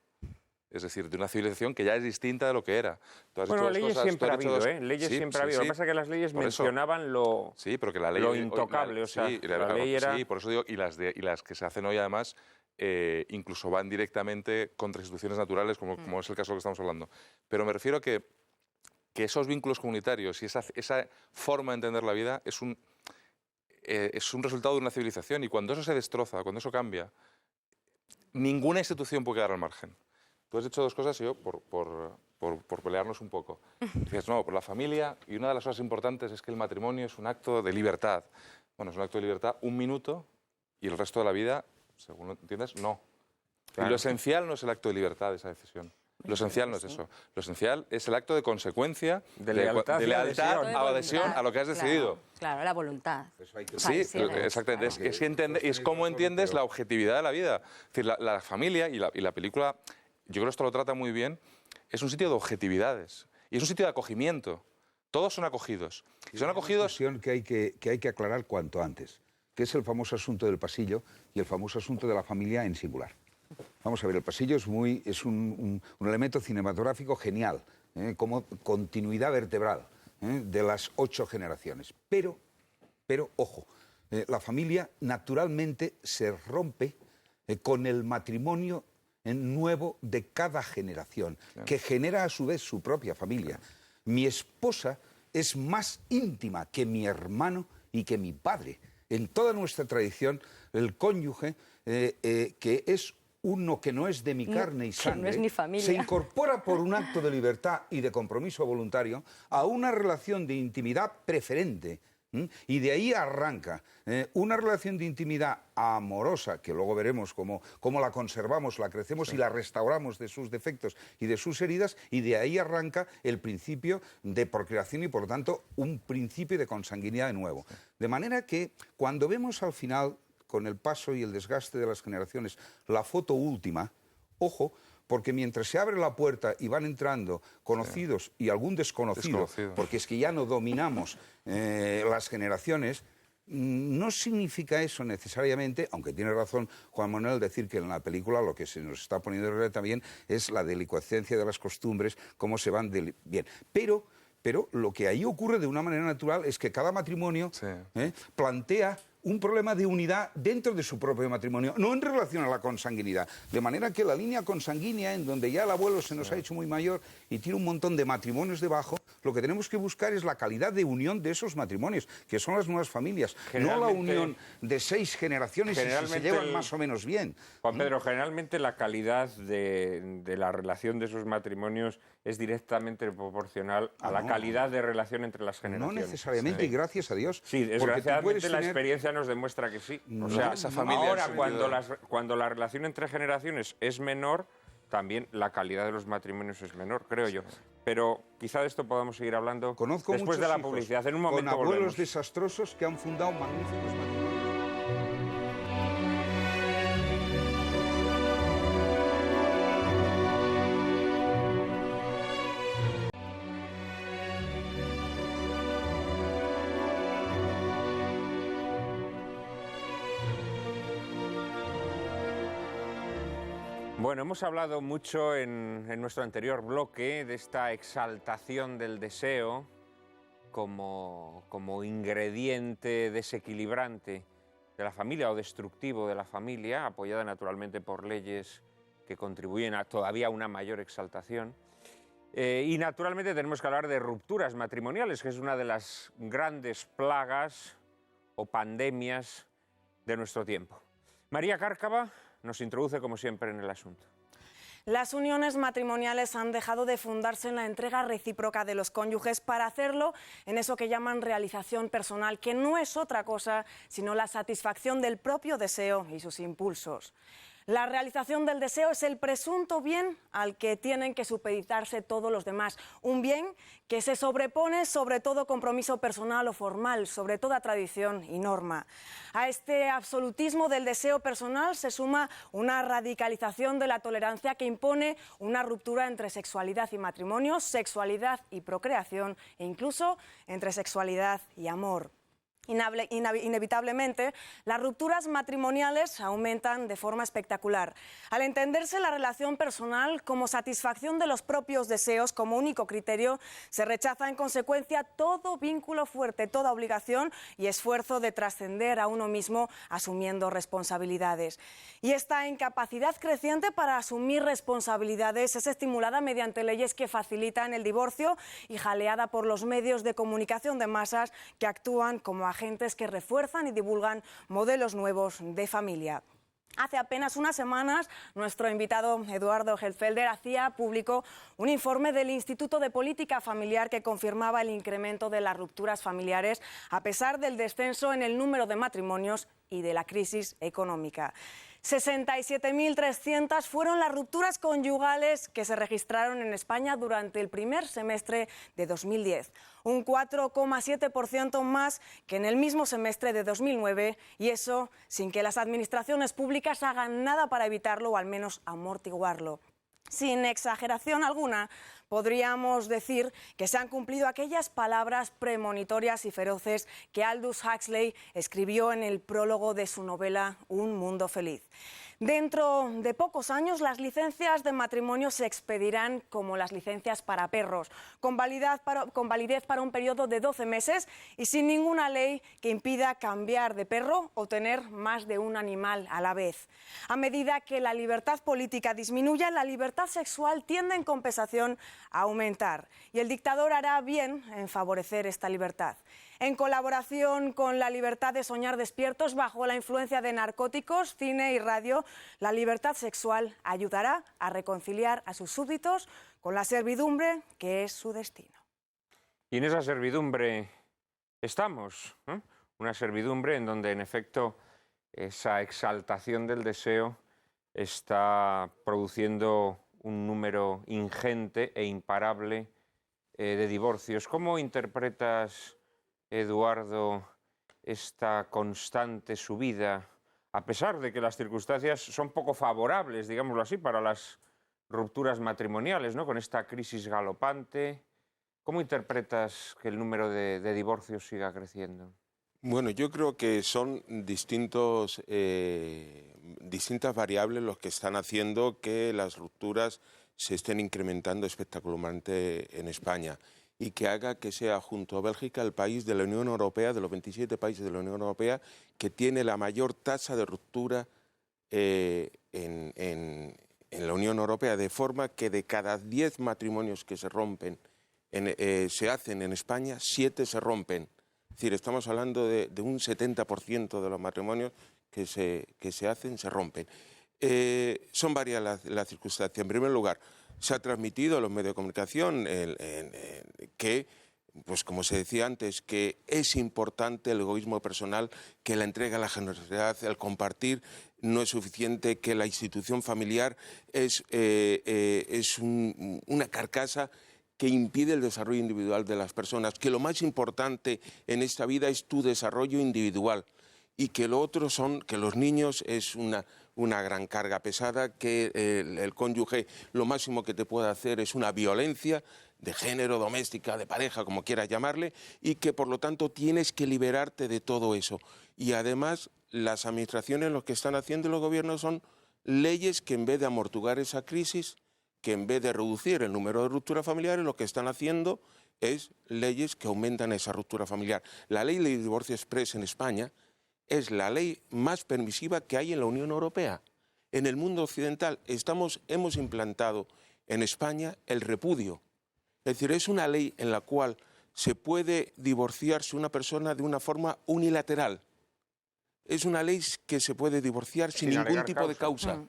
Es decir, de una civilización que ya es distinta de lo que era. Bueno, leyes siempre ha habido, ¿eh? Leyes siempre ha habido. Lo que pasa es que las leyes mencionaban lo intocable, o sea, la ley era... Sí, por eso digo, y las que se hacen hoy además incluso van directamente contra instituciones naturales, como es el caso de lo que estamos hablando. Pero me refiero que esos vínculos comunitarios y esa forma de entender la vida es un resultado de una civilización, y cuando eso se destroza, cuando eso cambia, ninguna institución puede quedar al margen. Tú has dicho dos cosas y yo, por pelearnos un poco. Dices, no, por la familia, y una de las cosas importantes es que el matrimonio es un acto de libertad. Bueno, es un acto de libertad 1 minuto, y el resto de la vida, según lo entiendes, no. Claro. Y lo esencial no es el acto de libertad de esa decisión. Lo esencial no es eso. Lo esencial es el acto de consecuencia, de lealtad a adhesión a lo que has decidido. Claro, la voluntad. Sí, exactamente. Es cómo entiendes la objetividad de la vida. Es decir, la familia y la película, yo creo que esto lo trata muy bien, es un sitio de objetividades y es un sitio de acogimiento. Todos son acogidos. Y son acogidos... Una cuestión que hay que aclarar cuanto antes, que es el famoso asunto del pasillo y el famoso asunto de la familia en singular. Vamos a ver, el pasillo es un elemento cinematográfico genial, como continuidad vertebral de las 8 generaciones. Pero ojo, la familia naturalmente se rompe con el matrimonio nuevo de cada generación, claro, que genera a su vez su propia familia. Mi esposa es más íntima que mi hermano y que mi padre. En toda nuestra tradición, el cónyuge, que es uno que no es de mi carne y sangre, no es mi familia, se incorpora por un acto de libertad y de compromiso voluntario a una relación de intimidad preferente. Y de ahí arranca una relación de intimidad amorosa, que luego veremos cómo la conservamos, la crecemos y la restauramos de sus defectos y de sus heridas, y de ahí arranca el principio de procreación y, por lo tanto, un principio de consanguinidad de nuevo. De manera que cuando vemos al final, con el paso y el desgaste de las generaciones, la foto última, ojo, porque mientras se abre la puerta y van entrando conocidos y algún desconocido, porque es que ya no dominamos las generaciones, no significa eso necesariamente, aunque tiene razón Juan Manuel decir que en la película lo que se nos está poniendo de relieve también es la delicuescencia de las costumbres, cómo se van bien. Pero lo que ahí ocurre de una manera natural es que cada matrimonio plantea un problema de unidad dentro de su propio matrimonio, no en relación a la consanguinidad. De manera que la línea consanguínea, en donde ya el abuelo se nos ha hecho muy mayor y tiene un montón de matrimonios debajo, lo que tenemos que buscar es la calidad de unión de esos matrimonios, que son las nuevas familias, no la unión de 6 generaciones y si se llevan más o menos bien. Juan Pedro, generalmente la calidad de la relación de esos matrimonios es directamente proporcional a la calidad de relación entre las generaciones. No necesariamente, y gracias a Dios. Sí, desgraciadamente la experiencia nos demuestra que sí. O sea, ahora cuando la relación entre generaciones es menor, también la calidad de los matrimonios es menor, creo yo. Pero quizá de esto podamos seguir hablando después de la publicidad. En un momento con abuelos volvemos. desastrosos que han fundado magníficos matrimonios. Bueno, hemos hablado mucho en nuestro anterior bloque de esta exaltación del deseo como ingrediente desequilibrante de la familia o destructivo de la familia, apoyada naturalmente por leyes que contribuyen a todavía una mayor exaltación. Y naturalmente tenemos que hablar de rupturas matrimoniales, que es una de las grandes plagas o pandemias de nuestro tiempo. María Cárcava nos introduce, como siempre, en el asunto. Las uniones matrimoniales han dejado de fundarse en la entrega recíproca de los cónyuges para hacerlo en eso que llaman realización personal, que no es otra cosa sino la satisfacción del propio deseo y sus impulsos. La realización del deseo es el presunto bien al que tienen que supeditarse todos los demás. Un bien que se sobrepone sobre todo compromiso personal o formal, sobre toda tradición y norma. A este absolutismo del deseo personal se suma una radicalización de la tolerancia que impone una ruptura entre sexualidad y matrimonio, sexualidad y procreación e incluso entre sexualidad y amor. Inevitablemente, las rupturas matrimoniales aumentan de forma espectacular. Al entenderse la relación personal como satisfacción de los propios deseos como único criterio, se rechaza en consecuencia todo vínculo fuerte, toda obligación y esfuerzo de trascender a uno mismo asumiendo responsabilidades. Y esta incapacidad creciente para asumir responsabilidades es estimulada mediante leyes que facilitan el divorcio y jaleada por los medios de comunicación de masas que actúan como agentes que refuerzan y divulgan modelos nuevos de familia. Hace apenas unas semanas, nuestro invitado Eduardo Gelfelder hacía público un informe del Instituto de Política Familiar que confirmaba el incremento de las rupturas familiares a pesar del descenso en el número de matrimonios y de la crisis económica. 67.300 fueron las rupturas conyugales que se registraron en España durante el primer semestre de 2010, un 4,7% más que en el mismo semestre de 2009, y eso sin que las administraciones públicas hagan nada para evitarlo o al menos amortiguarlo. Sin exageración alguna, podríamos decir que se han cumplido aquellas palabras premonitorias y feroces que Aldous Huxley escribió en el prólogo de su novela Un mundo feliz. Dentro de pocos años, las licencias de matrimonio se expedirán como las licencias para perros, con validez para un periodo de 12 meses y sin ninguna ley que impida cambiar de perro o tener más de un animal a la vez. A medida que la libertad política disminuya, la libertad sexual tiende en compensación a aumentar, y el dictador hará bien en favorecer esta libertad. En colaboración con la libertad de soñar despiertos bajo la influencia de narcóticos, cine y radio, la libertad sexual ayudará a reconciliar a sus súbditos con la servidumbre que es su destino. Y en esa servidumbre estamos, ¿eh? Una servidumbre en donde, en efecto, esa exaltación del deseo está produciendo un número ingente e imparable de divorcios. ¿Cómo interpretas, Eduardo, esta constante subida, a pesar de que las circunstancias son poco favorables, digámoslo así, para las rupturas matrimoniales, ¿no? Con esta crisis galopante? ¿Cómo interpretas que el número de divorcios siga creciendo? Bueno, yo creo que son distintas variables los que están haciendo que las rupturas se estén incrementando espectacularmente en España, y que haga que sea, junto a Bélgica, el país de la Unión Europea, de los 27 países de la Unión Europea, que tiene la mayor tasa de ruptura en la Unión Europea, de forma que de cada 10 matrimonios que se rompen, se hacen en España, 7 se rompen. Es decir, estamos hablando de un 70% de los matrimonios que se hacen, se rompen. Son varias las circunstancias. En primer lugar, se ha transmitido en los medios de comunicación que, pues como se decía antes, que es importante el egoísmo personal, que la entrega, la generosidad, el compartir no es suficiente, que la institución familiar es una carcasa que impide el desarrollo individual de las personas, que lo más importante en esta vida es tu desarrollo individual, y que lo otro son que los niños es una gran carga pesada, que el cónyuge lo máximo que te puede hacer es una violencia de género, doméstica, de pareja, como quieras llamarle, y que por lo tanto tienes que liberarte de todo eso. Y además las administraciones lo que están haciendo, los gobiernos, son leyes que en vez de amortiguar esa crisis, que en vez de reducir el número de rupturas familiares, lo que están haciendo es leyes que aumentan esa ruptura familiar. La ley de divorcio exprés en España es la ley más permisiva que hay en la Unión Europea. En el mundo occidental hemos implantado en España el repudio. Es decir, es una ley en la cual se puede divorciarse una persona de una forma unilateral. Es una ley que se puede divorciar sin ningún tipo de causa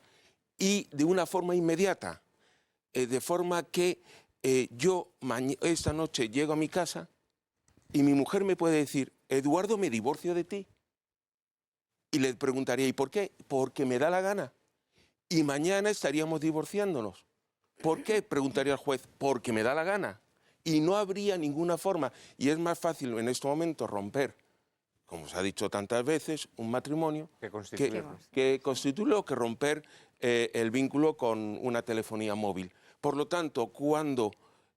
y de una forma inmediata. De forma que yo esta noche llego a mi casa y mi mujer me puede decir: Eduardo, me divorcio de ti. Y le preguntaría: ¿y por qué? Porque me da la gana. Y mañana estaríamos divorciándonos. ¿Por qué? Preguntaría al juez: porque me da la gana. Y no habría ninguna forma. Y es más fácil en este momento romper, como se ha dicho tantas veces, un matrimonio que constituirlo, que romper el vínculo con una telefonía móvil. Por lo tanto, cuando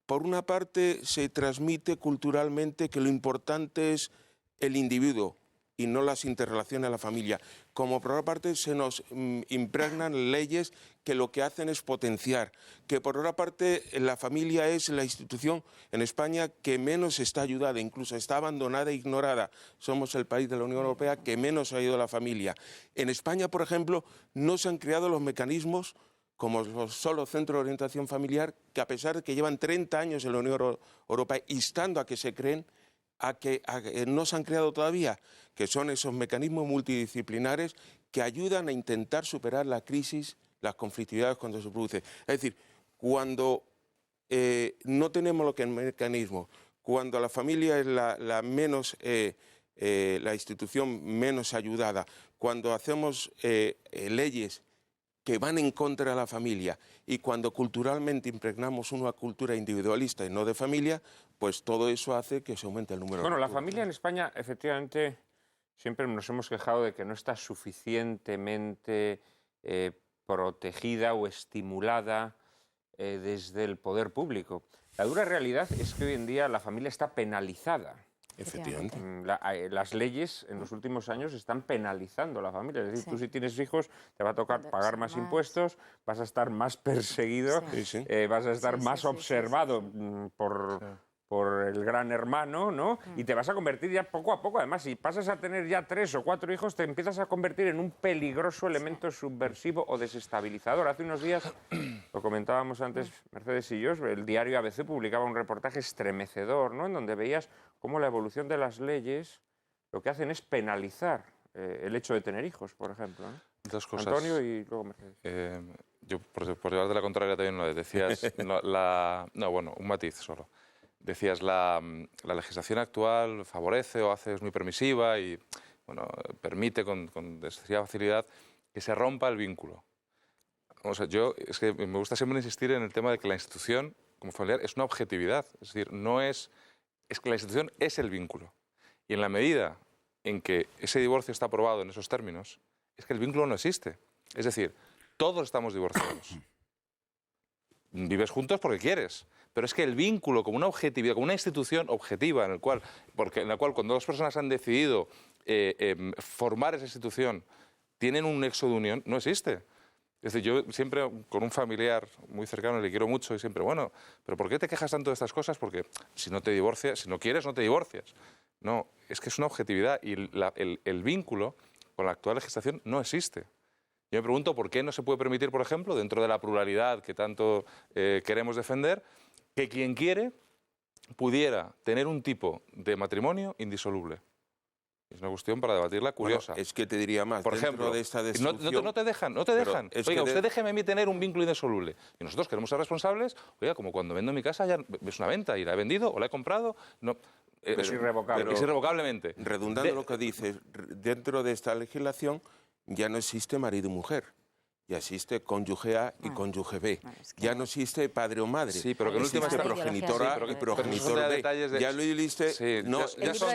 por una parte se transmite culturalmente que lo importante es el individuo y no las interrelaciones de la familia. Como por otra parte se nos impregnan leyes que lo que hacen es potenciar, que por otra parte la familia es la institución en España que menos está ayudada, incluso está abandonada e ignorada. Somos el país de la Unión Europea que menos ha ayudado a la familia. En España, por ejemplo, no se han creado los mecanismos como los solo centros de orientación familiar, que a pesar de que llevan 30 años en la Unión Europea instando a que se creen, a que no se han creado todavía, que son esos mecanismos multidisciplinares que ayudan a intentar superar la crisis, las conflictividades cuando se produce. Es decir, cuando no tenemos lo que es mecanismo, cuando la familia es la institución menos ayudada, cuando hacemos leyes que van en contra de la familia y cuando culturalmente impregnamos una cultura individualista y no de familia, pues todo eso hace que se aumente el número de... Bueno, la familia en España, efectivamente, siempre nos hemos quejado de que no está suficientemente protegida o estimulada desde el poder público. La dura realidad es que hoy en día la familia está penalizada. Efectivamente. Las leyes en los últimos años están penalizando a la familia. Es decir, tú si tienes hijos te va a tocar pagar más impuestos, vas a estar más perseguido, vas a estar más observado por el gran hermano, ¿no? Y te vas a convertir ya poco a poco, además, si pasas a tener ya 3 o 4 hijos, te empiezas a convertir en un peligroso elemento subversivo o desestabilizador. Hace unos días, lo comentábamos antes Mercedes y yo, el diario ABC publicaba un reportaje estremecedor, ¿no? En donde veías cómo la evolución de las leyes lo que hacen es penalizar el hecho de tener hijos, por ejemplo, ¿no? Dos cosas. Antonio y luego Mercedes. Yo, por llevarte la contraria también lo decías, un matiz solo. Decías, la legislación actual favorece o es muy permisiva y permite con excesiva facilidad que se rompa el vínculo. O sea, es que me gusta siempre insistir en el tema de que la institución, como familiar, es una objetividad. Es decir, es que la institución es el vínculo. Y en la medida en que ese divorcio está aprobado en esos términos, es que el vínculo no existe. Es decir, todos estamos divorciados. Vives juntos porque quieres. Pero es que el vínculo como una objetividad, como una institución objetiva en la cual cuando dos personas han decidido formar esa institución, tienen un nexo de unión, no existe. Es decir, yo siempre con un familiar muy cercano le quiero mucho y siempre, ¿pero por qué te quejas tanto de estas cosas? Porque si no te divorcias, si no quieres, no te divorcias. No, es que es una objetividad y el vínculo con la actual legislación no existe. Yo me pregunto por qué no se puede permitir, por ejemplo, dentro de la pluralidad que tanto queremos defender, que quien quiere pudiera tener un tipo de matrimonio indisoluble. Es una cuestión para debatirla curiosa. Bueno, es que te diría más. Por ejemplo, de esta destrucción, no te dejan. Oiga, usted déjeme a mí tener un vínculo indisoluble. Y nosotros queremos ser responsables. Oiga, como cuando vendo mi casa, ya es una venta y la he vendido o la he comprado. No, es irrevocable. Es irrevocablemente. Redundando lo que dices, dentro de esta legislación ya no existe marido y mujer. Ya existe cónyuge A y cónyuge B. Ya no existe padre o madre. Sí, pero que en última existe progenitor A y progenitor B. Ya lo existe. Sí, ya son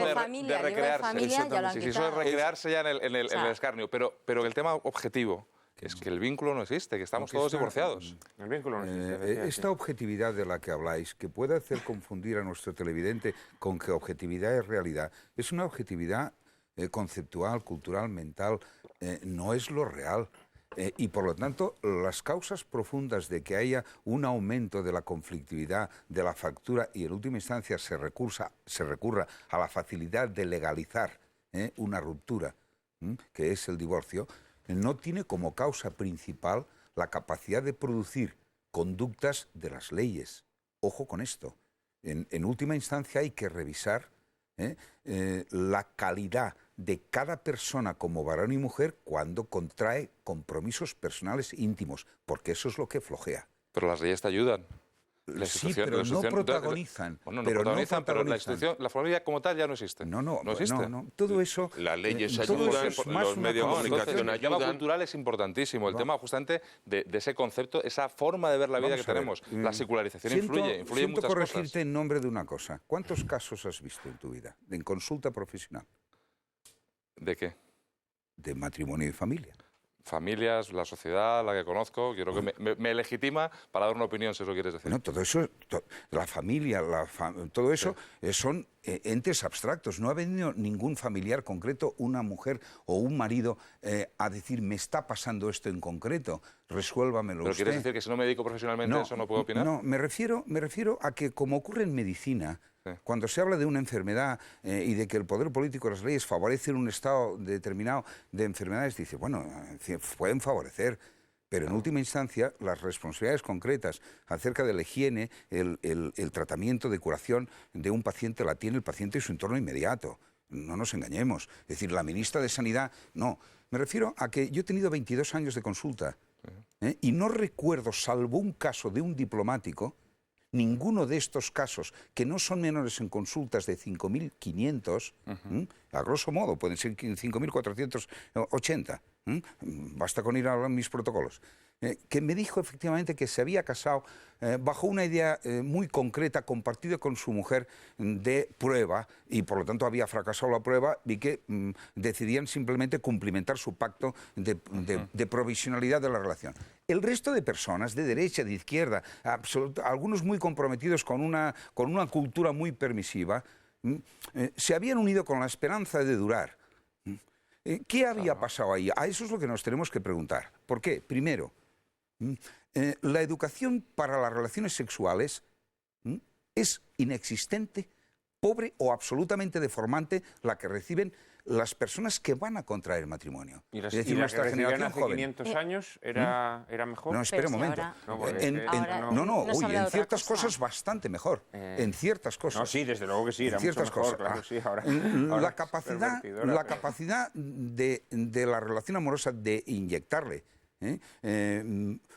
de recrearse. Sí, eso es recrearse ya en el escarnio. Pero el tema objetivo es que el vínculo no existe, que estamos todos divorciados. El vínculo no existe. Esta objetividad de la que habláis, que puede hacer confundir a nuestro televidente con que objetividad es realidad, es una objetividad conceptual, cultural, mental, no es lo real. Y por lo tanto, las causas profundas de que haya un aumento de la conflictividad, de la fractura y en última instancia se recurra a la facilidad de legalizar una ruptura, que es el divorcio, no tiene como causa principal la capacidad de producir conductas de las leyes. Ojo con esto. En última instancia hay que revisar la calidad de cada persona como varón y mujer cuando contrae compromisos personales íntimos, porque eso es lo que flojea. Pero las leyes te ayudan. Sí, pero no protagonizan. Pero la familia como tal ya no existe. No existe. No. Todo eso... Las leyes ayudan, los medios de comunicación ayudan. El tema cultural es importantísimo. El tema justamente de ese concepto, esa forma de ver la vida que tenemos. La secularización influye en muchas cosas. Siento corregirte en nombre de una cosa. ¿Cuántos casos has visto en tu vida en consulta profesional? ¿De qué? De matrimonio y familia. Familias, la sociedad, la que conozco, yo creo que me legitima para dar una opinión, si eso quieres decir. Bueno, todo eso, la familia, todo eso son entes abstractos. No ha venido ningún familiar concreto, una mujer o un marido, a decir, me está pasando esto en concreto, resuélvamelo ¿Pero usted. quieres decir que si no me dedico profesionalmente eso no puedo opinar? No, me refiero a que, como ocurre en medicina, cuando se habla de una enfermedad y de que el poder político y las leyes favorecen un estado determinado de enfermedades, dice, bueno, pueden favorecer, pero en última instancia las responsabilidades concretas acerca de la higiene, el tratamiento de curación de un paciente la tiene el paciente y su entorno inmediato. No nos engañemos. Es decir, la ministra de Sanidad, no. Me refiero a que yo he tenido 22 años de consulta y no recuerdo, salvo un caso de un diplomático, ninguno de estos casos, que no son menores en consultas de 5.500, a grosso modo, pueden ser 5.480, basta con ir a mis protocolos, que me dijo efectivamente que se había casado bajo una idea muy concreta, compartida con su mujer, de prueba, y por lo tanto había fracasado la prueba y que decidían simplemente cumplimentar su pacto de provisionalidad de la relación. El resto de personas, de derecha, de izquierda, algunos muy comprometidos con una cultura muy permisiva, se habían unido con la esperanza de durar. ¿Qué había pasado ahí? A eso es lo que nos tenemos que preguntar. ¿Por qué? Primero, la educación para las relaciones sexuales es inexistente, pobre o absolutamente deformante la que reciben las personas que van a contraer matrimonio. ¿Y es decir, la nuestra que recibían generación hace joven. 500 años era mejor? No, espera un momento. En ciertas cosas bastante mejor. En ciertas cosas. No, sí, desde luego que sí, era mucho mejor, claro, sí, ahora la capacidad de la relación amorosa de inyectarle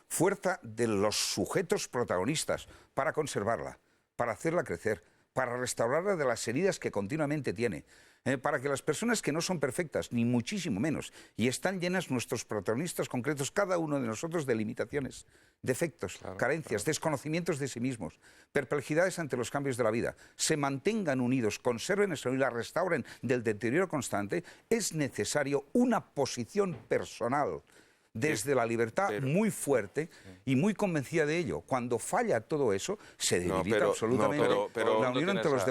fuerza de los sujetos protagonistas para conservarla, para hacerla crecer, para restaurarla de las heridas que continuamente tiene, para que las personas que no son perfectas, ni muchísimo menos, y están llenas nuestros protagonistas concretos, cada uno de nosotros, de limitaciones, defectos, carencias, desconocimientos de sí mismos, perplejidades ante los cambios de la vida, se mantengan unidos, conserven eso y la restauren del deterioro constante, es necesario una posición personal desde la libertad muy fuerte y muy convencida de ello. Cuando falla todo eso, se debilita absolutamente la unión ante los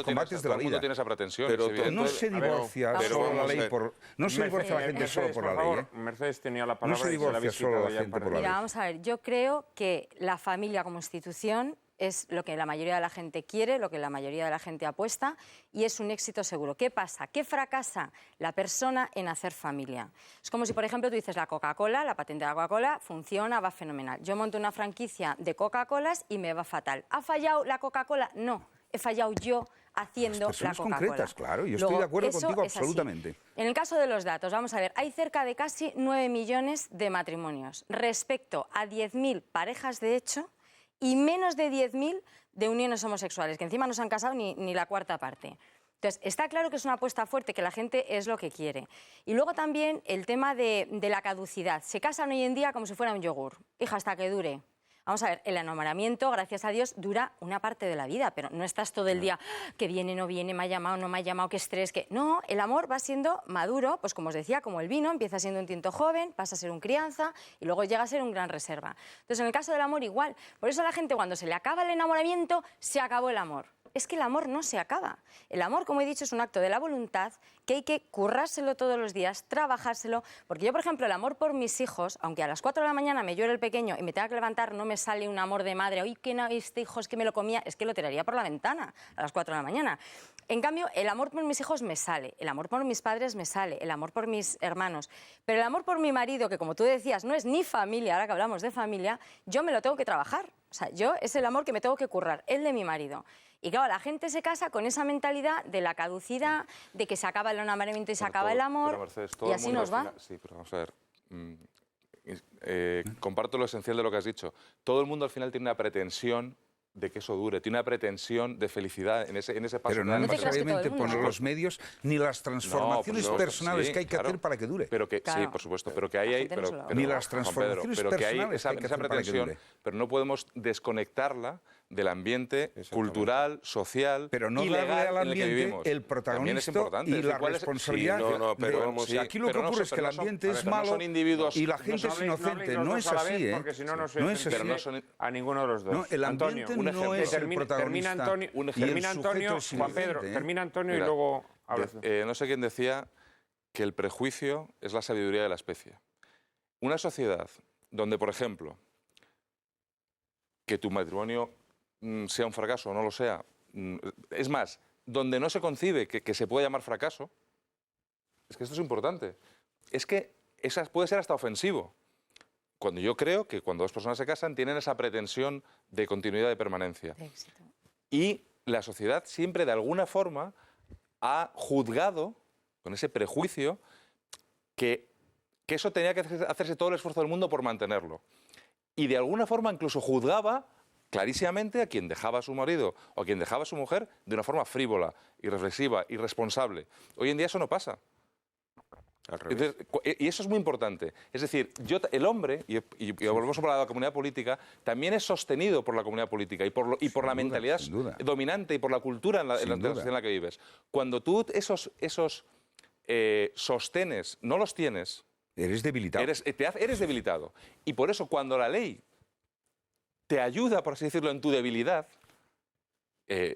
combates de la vida. No tiene esa pretensión. No se divorcia solo la ley por... No se divorcia la gente solo por la ley. Mercedes tenía la palabra. No se divorcia solo la gente por la ley. Mira, vamos a ver, yo creo que la familia como institución es lo que la mayoría de la gente quiere, lo que la mayoría de la gente apuesta y es un éxito seguro. ¿Qué pasa? ¿Qué fracasa la persona en hacer familia? Es como si, por ejemplo, tú dices la Coca-Cola, la patente de la Coca-Cola funciona, va fenomenal. Yo monto una franquicia de Coca-Colas y me va fatal. ¿Ha fallado la Coca-Cola? No, he fallado yo haciendo la Coca-Cola. Concretas, claro, yo estoy de acuerdo contigo absolutamente. En el caso de los datos, vamos a ver, hay cerca de casi 9 millones de matrimonios respecto a 10.000 parejas de hecho y menos de 10.000 de uniones homosexuales, que encima no se han casado ni la cuarta parte. Entonces, está claro que es una apuesta fuerte, que la gente es lo que quiere. Y luego también el tema de la caducidad. Se casan hoy en día como si fuera un yogur, hija, hasta que dure. Vamos a ver, el enamoramiento, gracias a Dios, dura una parte de la vida, pero no estás todo el día que viene, no viene, me ha llamado, no me ha llamado, qué estrés, que... No, el amor va siendo maduro, pues como os decía, como el vino, empieza siendo un tinto joven, pasa a ser un crianza y luego llega a ser un gran reserva. Entonces, en el caso del amor, igual. Por eso a la gente, cuando se le acaba el enamoramiento, se acabó el amor. Es que el amor no se acaba. El amor, como he dicho, es un acto de la voluntad que hay que currárselo todos los días, trabajárselo. Porque yo, por ejemplo, el amor por mis hijos, aunque a las 4 de la mañana me llore el pequeño y me tenga que levantar, no me sale un amor de madre, ¡ay, qué este hijo es que me lo comía! Es que lo tiraría por la ventana a las 4 de la mañana. En cambio, el amor por mis hijos me sale, el amor por mis padres me sale, el amor por mis hermanos. Pero el amor por mi marido, que como tú decías, no es ni familia, ahora que hablamos de familia, yo me lo tengo que trabajar. O sea, yo es el amor que me tengo que currar, el de mi marido. Y claro, la gente se casa con esa mentalidad de la caducidad, de que se acaba el enamoramiento y se acaba el amor, Mercedes, y así nos va. Sí, pero vamos a ver, comparto lo esencial de lo que has dicho. Todo el mundo al final tiene una pretensión de que eso dure, tiene una pretensión de felicidad en ese paso. Pero no necesariamente poner los medios ni las transformaciones personales que hay que hacer para que dure. Pero que, sí, por supuesto, pero que ahí hay... Ni las transformaciones personales que hay que hacer para que dure. Pero no podemos desconectarla del ambiente cultural, social pero no y darle legal al en el que ambiente vivimos. el protagonismo y la responsabilidad. Aquí lo que ocurre es que el ambiente es malo y la gente es inocente. No es así, ¿eh? Porque si no, no se a ninguno de los dos. No, el ambiente no es el protagonista. Termina Antonio, Un ejemplo. termina Y el Antonio, sujeto es Juan Pedro, inocente, ¿eh? termina Antonio Mira, y luego hablas tú. No sé quién decía que el prejuicio es la sabiduría de la especie. Una sociedad donde, por ejemplo, que tu matrimonio sea un fracaso o no lo sea, es más, donde no se concibe que se puede llamar fracaso, es que esto es importante, es que puede ser hasta ofensivo. Cuando yo creo que cuando dos personas se casan tienen esa pretensión de continuidad, de permanencia. De éxito. Y la sociedad siempre, de alguna forma, ha juzgado, con ese prejuicio, que eso tenía que hacerse todo el esfuerzo del mundo por mantenerlo. Y de alguna forma incluso juzgaba clarísimamente a quien dejaba a su marido o a quien dejaba a su mujer de una forma frívola, irreflexiva, irresponsable. Hoy en día eso no pasa. Entonces, y eso es muy importante. Es decir, el hombre, y volvemos a hablar de la comunidad política, también es sostenido por la comunidad política y por la mentalidad dominante y por la cultura en la sociedad en la que vives. Cuando tú esos sostenes, no los tienes... Eres debilitado. Eres debilitado. Y por eso cuando la ley te ayuda, por así decirlo, en tu debilidad,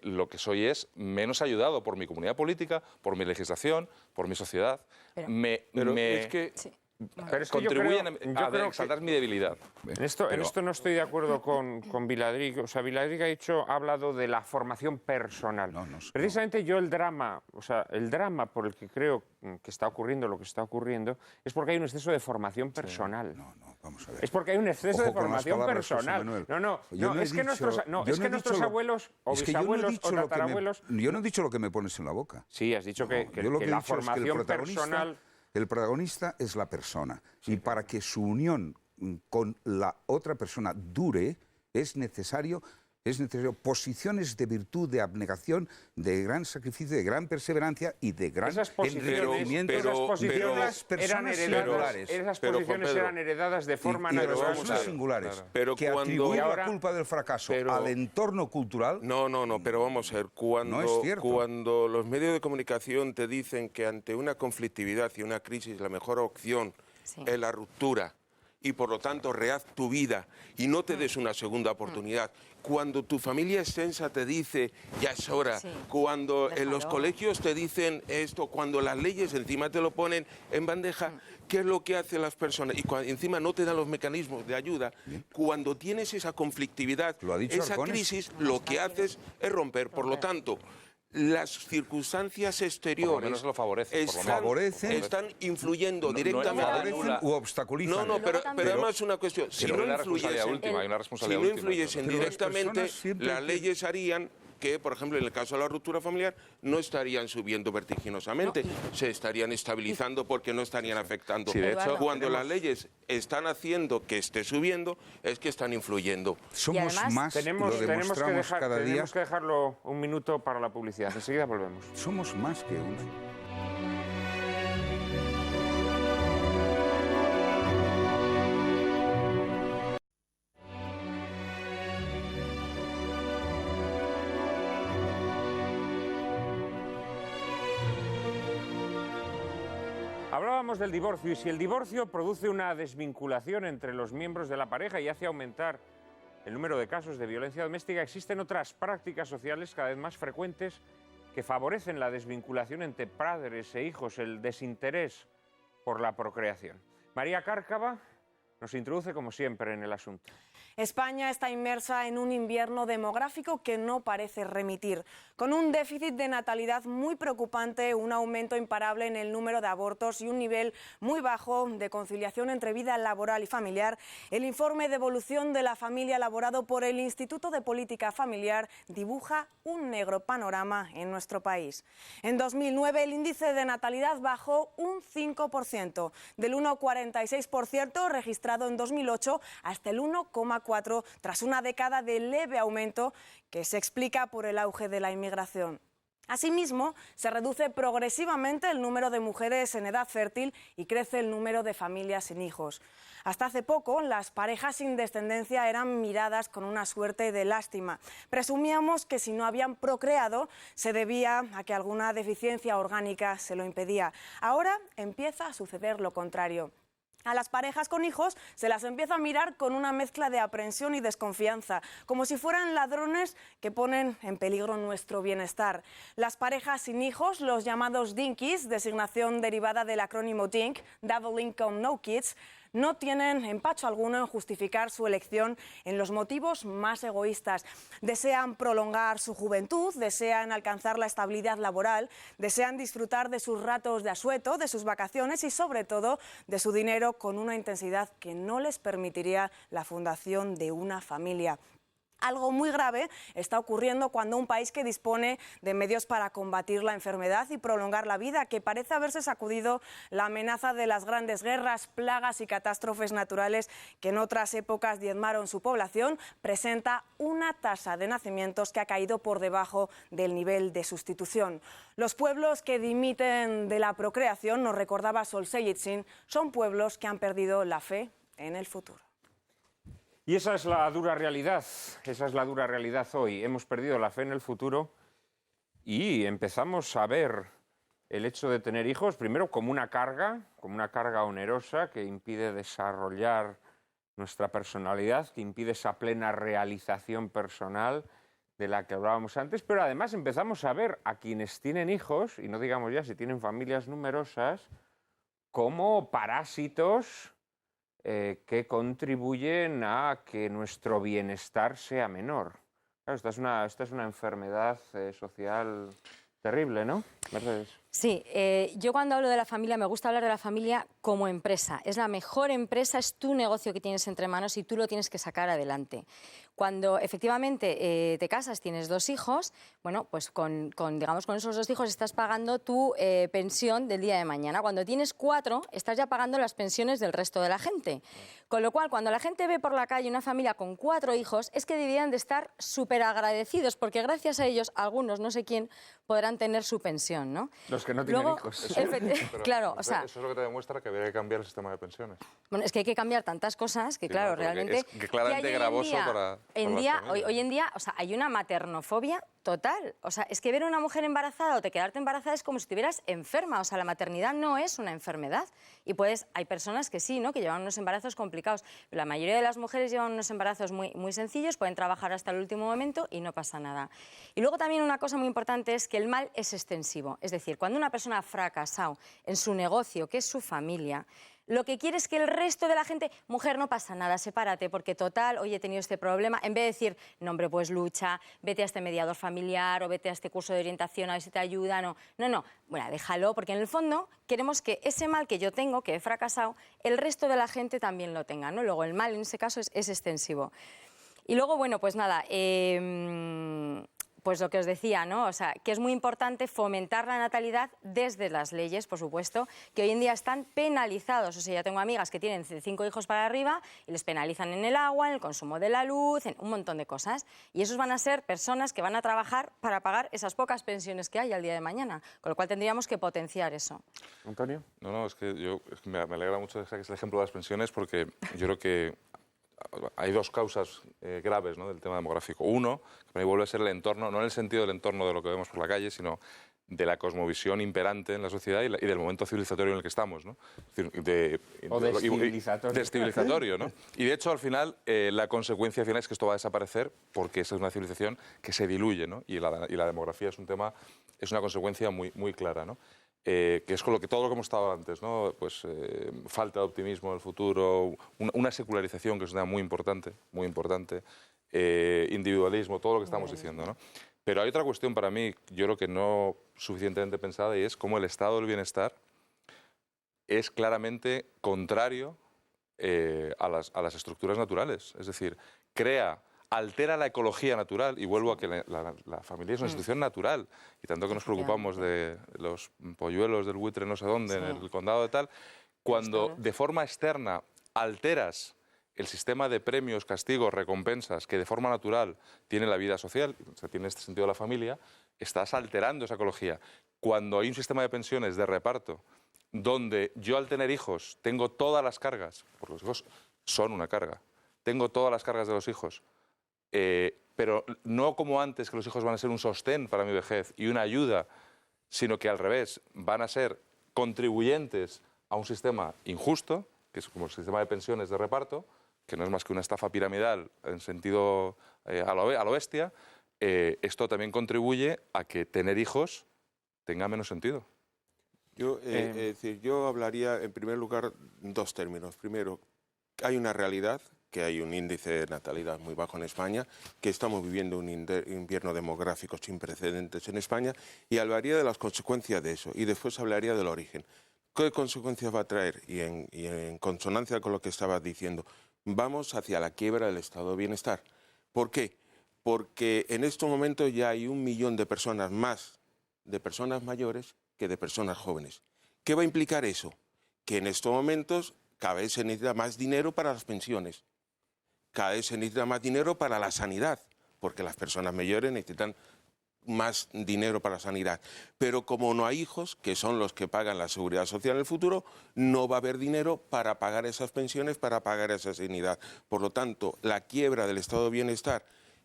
lo que soy es menos ayudado por mi comunidad política, por mi legislación, por mi sociedad. Pero es que... Sí. Pero es que contribuyen yo a creo exaltar que mi debilidad. en esto no estoy de acuerdo con Viladric. O sea, Viladric ha hablado de la formación personal. Precisamente yo el drama por el que creo que está ocurriendo lo que está ocurriendo es porque hay un exceso de formación personal. No, vamos a ver. Es porque hay un exceso de Ojo con las formación palabras, José personal. Manuel. Es que nuestros abuelos o bisabuelos o tatarabuelos... Yo no he dicho lo que me pones en la boca. Sí, has dicho que Yo lo que he la dicho es que formación personal... el protagonista es la persona. Y para que su unión con la otra persona dure, es necesario posiciones de virtud, de abnegación, de gran sacrificio, de gran perseverancia y de gran enriquecimiento. Esas posiciones Pedro, eran heredadas de forma y de natural. personas singulares. Pero que cuando- atribuir y la ahora- culpa del fracaso pero- al entorno cultural... No, pero vamos a ver, No es cierto. cuando los medios de comunicación te dicen que ante una conflictividad y una crisis la mejor opción Sí. es la ruptura y por lo tanto rehaz tu vida y no te des una segunda oportunidad, cuando tu familia extensa te dice ya es hora, Sí. cuando en los Déjalo. colegios te dicen esto, cuando las leyes encima te lo ponen en bandeja, ¿qué es lo que hacen las personas? Y encima no te dan los mecanismos de ayuda, cuando tienes esa conflictividad, Lo ha dicho esa Arcones. crisis, lo que haces es romper. Por lo tanto, las circunstancias exteriores menos lo favorece, por lo menos. Favorecen. están influyendo No, directamente. Favorecen u obstaculizan. No, pero también- además una cuestión. Si Pero no hay una responsabilidad influyesen, última, hay una si responsabilidad no última. influyesen Pero las directamente, personas siempre las que- leyes harían que, por ejemplo, en el caso de la ruptura familiar, no estarían subiendo vertiginosamente, se estarían estabilizando porque no estarían afectando. Sí, de hecho, Cuando las leyes están haciendo que esté subiendo, es que están influyendo. Somos además- más, Tenemos lo que demostramos cada día, tenemos que dejarlo un minuto para la publicidad. Enseguida volvemos. somos más que uno. Hablábamos del divorcio y si el divorcio produce una desvinculación entre los miembros de la pareja y hace aumentar el número de casos de violencia doméstica, existen otras prácticas sociales cada vez más frecuentes que favorecen la desvinculación entre padres e hijos, el desinterés por la procreación. María Cárcava nos introduce como siempre en el asunto. España está inmersa en un invierno demográfico que no parece remitir, con un déficit de natalidad muy preocupante, un aumento imparable en el número de abortos y un nivel muy bajo de conciliación entre vida laboral y familiar. El informe de evolución de la familia elaborado por el Instituto de Política Familiar dibuja un negro panorama en nuestro país. En 2009 el índice de natalidad bajó un 5%, del 1,46% registrado en 2008 hasta el 1,4% tras una década de leve aumento que se explica por el auge de la inmigración. Asimismo, se reduce progresivamente el número de mujeres en edad fértil y crece el número de familias sin hijos. Hasta hace poco, las parejas sin descendencia eran miradas con una suerte de lástima. Presumíamos que si no habían procreado, se debía a que alguna deficiencia orgánica se lo impedía. Ahora empieza a suceder lo contrario. A las parejas con hijos se las empieza a mirar con una mezcla de aprensión y desconfianza, como si fueran ladrones que ponen en peligro nuestro bienestar. Las parejas sin hijos, los llamados dinkies, designación derivada del acrónimo DINK, Double Income No Kids, no tienen empacho alguno en justificar su elección en los motivos más egoístas. Desean prolongar su juventud, desean alcanzar la estabilidad laboral, desean disfrutar de sus ratos de asueto, de sus vacaciones y sobre todo de su dinero con una intensidad que no les permitiría la fundación de una familia. Algo muy grave está ocurriendo cuando un país que dispone de medios para combatir la enfermedad y prolongar la vida, que parece haberse sacudido la amenaza de las grandes guerras, plagas y catástrofes naturales que en otras épocas diezmaron su población, presenta una tasa de nacimientos que ha caído por debajo del nivel de sustitución. Los pueblos que dimiten de la procreación, nos recordaba Solzhenitsyn, son pueblos que han perdido la fe en el futuro. Y esa es la dura realidad, hoy. Hemos perdido la fe en el futuro y empezamos a ver el hecho de tener hijos, primero como una carga onerosa que impide desarrollar nuestra personalidad, que impide esa plena realización personal de la que hablábamos antes, pero además empezamos a ver a quienes tienen hijos, y no digamos ya si tienen familias numerosas, como parásitos que contribuyen a que nuestro bienestar sea menor. Claro, esta es una enfermedad social terrible, ¿no, Mercedes? Sí, yo cuando hablo de la familia me gusta hablar de la familia como empresa. Es la mejor empresa, es tu negocio que tienes entre manos y tú lo tienes que sacar adelante. Cuando efectivamente te casas, tienes 2 hijos, bueno, pues digamos, con esos 2 hijos estás pagando tu pensión del día de mañana. Cuando tienes 4, estás ya pagando las pensiones del resto de la gente. Con lo cual, cuando la gente ve por la calle una familia con 4 hijos, es que deberían de estar súper agradecidos, porque gracias a ellos, algunos, no sé quién, podrán tener su pensión, ¿no? Los que no tienen hijos. Claro, o sea, eso es lo que te demuestra que habría que cambiar el sistema de pensiones. Bueno, es que hay que cambiar tantas cosas que, claro, realmente... Es que claramente gravoso para hoy en día, o sea, hay una maternofobia total. O sea, es que ver a una mujer embarazada o quedarte embarazada es como si estuvieras enferma. O sea, la maternidad no es una enfermedad. Y hay personas que sí, ¿no?, que llevan unos embarazos complicados. Pero la mayoría de las mujeres llevan unos embarazos muy sencillos, pueden trabajar hasta el último momento y no pasa nada. Y luego también una cosa muy importante es que el mal es extensivo. Es decir, cuando una persona ha fracasado en su negocio, que es su familia, lo que quiere es que el resto de la gente, mujer, no pasa nada, sepárate, porque total, hoy he tenido este problema, en vez de decir, no, hombre, pues lucha, vete a este mediador familiar o vete a este curso de orientación a ver si te ayuda, no, bueno, déjalo, porque en el fondo queremos que ese mal que yo tengo, que he fracasado, el resto de la gente también lo tenga, ¿no? Luego el mal en ese caso es extensivo. Y luego, bueno, pues nada, pues lo que os decía, ¿no? O sea, que es muy importante fomentar la natalidad desde las leyes, por supuesto, que hoy en día están penalizados. O sea, ya tengo amigas que tienen de 5 hijos para arriba y les penalizan en el agua, en el consumo de la luz, en un montón de cosas. Y esos van a ser personas que van a trabajar para pagar esas pocas pensiones que hay al día de mañana. Con lo cual tendríamos que potenciar eso. ¿Antonio? No, es que me alegra mucho que saques el ejemplo de las pensiones porque yo creo que hay 2 causas graves, ¿no?, del tema demográfico. Uno, que para mí vuelve a ser el entorno, no en el sentido del entorno de lo que vemos por la calle, sino de la cosmovisión imperante en la sociedad y del momento civilizatorio en el que estamos, ¿no? O descivilizatorio. Descivilizatorio, ¿no? Y de hecho, al final, la consecuencia final es que esto va a desaparecer porque esa es una civilización que se diluye, ¿no? Y la demografía es una consecuencia muy clara, ¿no? Que es con todo lo que hemos estado antes, ¿no? Pues falta de optimismo en el futuro, una secularización que es una muy importante, individualismo, todo lo que estamos diciendo, ¿no? Pero hay otra cuestión para mí, yo creo que no suficientemente pensada, y es cómo el estado del bienestar es claramente contrario a las estructuras naturales. Es decir, altera la ecología natural, y vuelvo a que la familia es una institución natural, y tanto que nos preocupamos de los polluelos del buitre no sé dónde, en el condado de tal, cuando de forma externa alteras el sistema de premios, castigos, recompensas que de forma natural tiene la vida social, o sea, tiene este sentido la familia, estás alterando esa ecología. Cuando hay un sistema de pensiones de reparto, donde yo al tener hijos tengo todas las cargas, porque los hijos son una carga, tengo todas las cargas de los hijos, pero no como antes, que los hijos van a ser un sostén para mi vejez y una ayuda, sino que al revés, van a ser contribuyentes a un sistema injusto, que es como el sistema de pensiones de reparto, que no es más que una estafa piramidal en sentido a lo bestia, esto también contribuye a que tener hijos tenga menos sentido. Yo hablaría en primer lugar dos términos. Primero, hay una realidad, que hay un índice de natalidad muy bajo en España, que estamos viviendo un invierno demográfico sin precedentes en España, y hablaría de las consecuencias de eso, y después hablaría del origen. ¿Qué consecuencias va a traer? Y en consonancia con lo que estabas diciendo, vamos hacia la quiebra del estado de bienestar. ¿Por qué? Porque en estos momentos ya hay 1 millón de personas más de personas mayores que de personas jóvenes. ¿Qué va a implicar eso? Que en estos momentos cada vez se necesita más dinero para las pensiones, cada vez se necesita más dinero para la sanidad, porque las personas mayores necesitan más dinero para la sanidad. Pero como no hay hijos, que son los que pagan la seguridad social en el futuro, no va a haber dinero para pagar esas pensiones, para pagar esa sanidad. Por lo tanto, la quiebra del estado de bienestar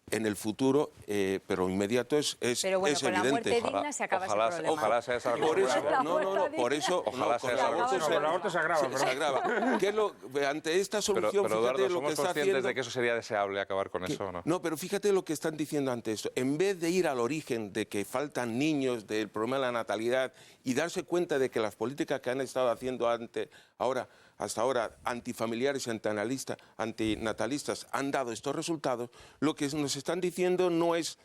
en el futuro, pero inmediato, es pero bueno, evidente. Con la muerte digna se acaba ese problema. Ojalá sea esa la Por eso, conclusión. por eso, Ojalá sea esa la Con el aborto se agrava. se agrava. ¿Qué es ante esta solución, Pero fíjate Eduardo, lo que ¿somos está conscientes haciendo? de que eso sería deseable, acabar con eso o no? No, pero fíjate lo que están diciendo ante esto. En vez de ir al origen de que faltan niños, del problema de la natalidad, y darse cuenta de que las políticas que han estado haciendo hasta ahora, antifamiliares y antinatalistas, han dado estos resultados, lo que nos están diciendo no es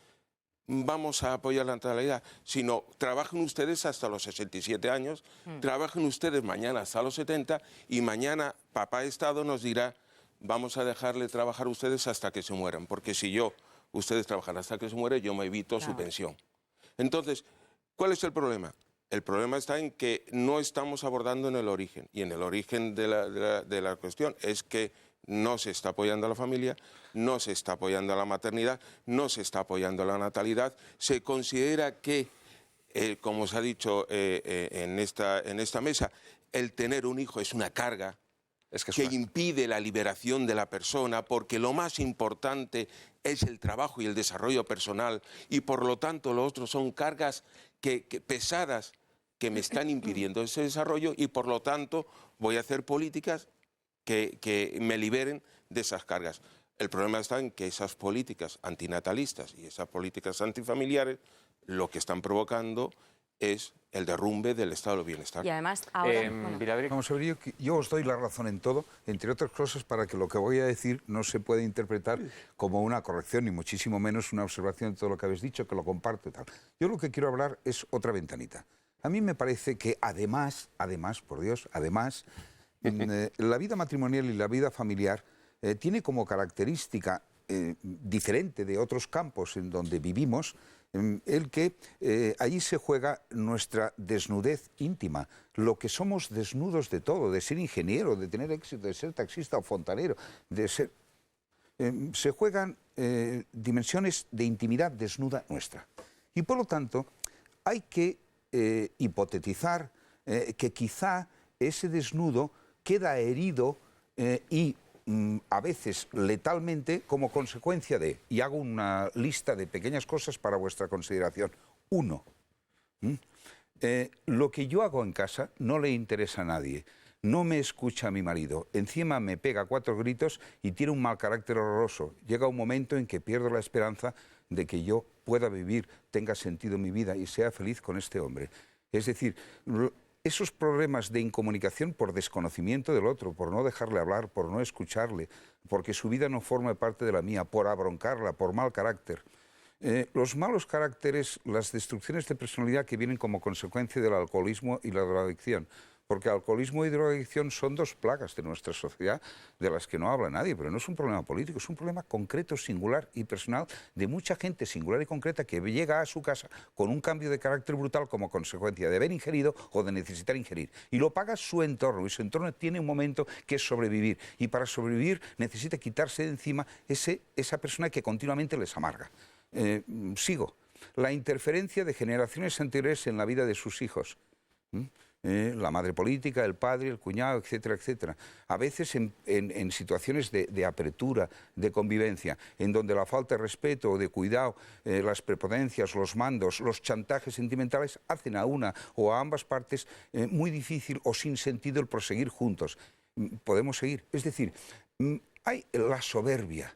vamos a apoyar la natalidad, sino trabajen ustedes hasta los 67 años, trabajen ustedes mañana hasta los 70, y mañana papá Estado nos dirá vamos a dejarle trabajar ustedes hasta que se mueran, porque si ustedes trabajan hasta que se mueren, yo me evito su pensión. Entonces, ¿cuál es el problema? El problema está en que no estamos abordando en el origen, y en el origen de la cuestión es que no se está apoyando a la familia, no se está apoyando a la maternidad, no se está apoyando a la natalidad. Se considera que, como se ha dicho en esta mesa, el tener un hijo es una carga que impide la liberación de la persona, porque lo más importante es el trabajo y el desarrollo personal, y por lo tanto los otros son cargas pesadas que me están impidiendo ese desarrollo, y por lo tanto voy a hacer políticas que me liberen de esas cargas. El problema está en que esas políticas antinatalistas y esas políticas antifamiliares lo que están provocando es el derrumbe del estado de bienestar. Y además, ahora... Vamos a ver, yo os doy la razón en todo, entre otras cosas para que lo que voy a decir no se pueda interpretar como una corrección, ni muchísimo menos una observación de todo lo que habéis dicho, que lo comparto y tal. Yo lo que quiero hablar es otra ventanita. A mí me parece que además, por Dios, la vida matrimonial y la vida familiar tiene como característica diferente de otros campos en donde vivimos, el que allí se juega nuestra desnudez íntima, lo que somos desnudos de todo, de ser ingeniero, de tener éxito, de ser taxista o fontanero, de ser... se juegan dimensiones de intimidad desnuda nuestra. Y por lo tanto, hay que hipotetizar que quizá ese desnudo queda herido y a veces letalmente como consecuencia de, y hago una lista de pequeñas cosas para vuestra consideración. 1. Lo que yo hago en casa no le interesa a nadie. No me escucha a mi marido. Encima me pega 4 gritos y tiene un mal carácter horroroso. Llega un momento en que pierdo la esperanza de que yo pueda vivir, tenga sentido en mi vida y sea feliz con este hombre. Es decir, esos problemas de incomunicación por desconocimiento del otro, por no dejarle hablar, por no escucharle, porque su vida no forma parte de la mía, por abroncarla, por mal carácter. Los malos caracteres, las destrucciones de personalidad que vienen como consecuencia del alcoholismo y la drogadicción. Porque alcoholismo y drogadicción son 2 plagas de nuestra sociedad de las que no habla nadie, pero no es un problema político, es un problema concreto, singular y personal de mucha gente singular y concreta que llega a su casa con un cambio de carácter brutal como consecuencia de haber ingerido o de necesitar ingerir. Y lo paga su entorno, y su entorno tiene un momento que es sobrevivir. Y para sobrevivir necesita quitarse de encima esa persona que continuamente les amarga. Sigo. La interferencia de generaciones anteriores en la vida de sus hijos. La madre política, el padre, el cuñado, etcétera, etcétera. A veces en situaciones de apertura, de convivencia, en donde la falta de respeto o de cuidado, las prepotencias, los mandos, los chantajes sentimentales hacen a una o a ambas partes muy difícil o sin sentido el proseguir juntos. Podemos seguir. Es decir, hay la soberbia,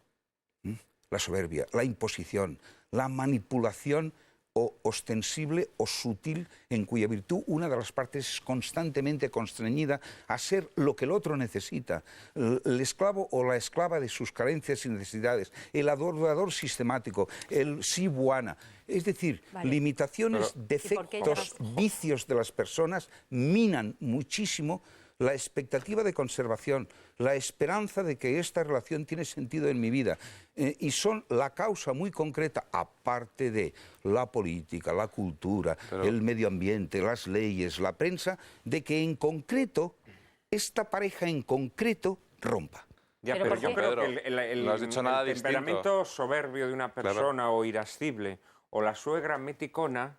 la imposición, la manipulación o ostensible o sutil, en cuya virtud una de las partes es constantemente constreñida a ser lo que el otro necesita, el esclavo o la esclava de sus carencias y necesidades, el adorador sistemático, el sibuana. Es decir, limitaciones, defectos, vicios de las personas minan muchísimo la expectativa de conservación, la esperanza de que esta relación tiene sentido en mi vida. Y son la causa muy concreta, aparte de la política, la cultura, el medio ambiente, las leyes, la prensa, de que en concreto, esta pareja en concreto rompa. Ya, pero yo creo que el temperamento soberbio de una persona o irascible o la suegra meticona...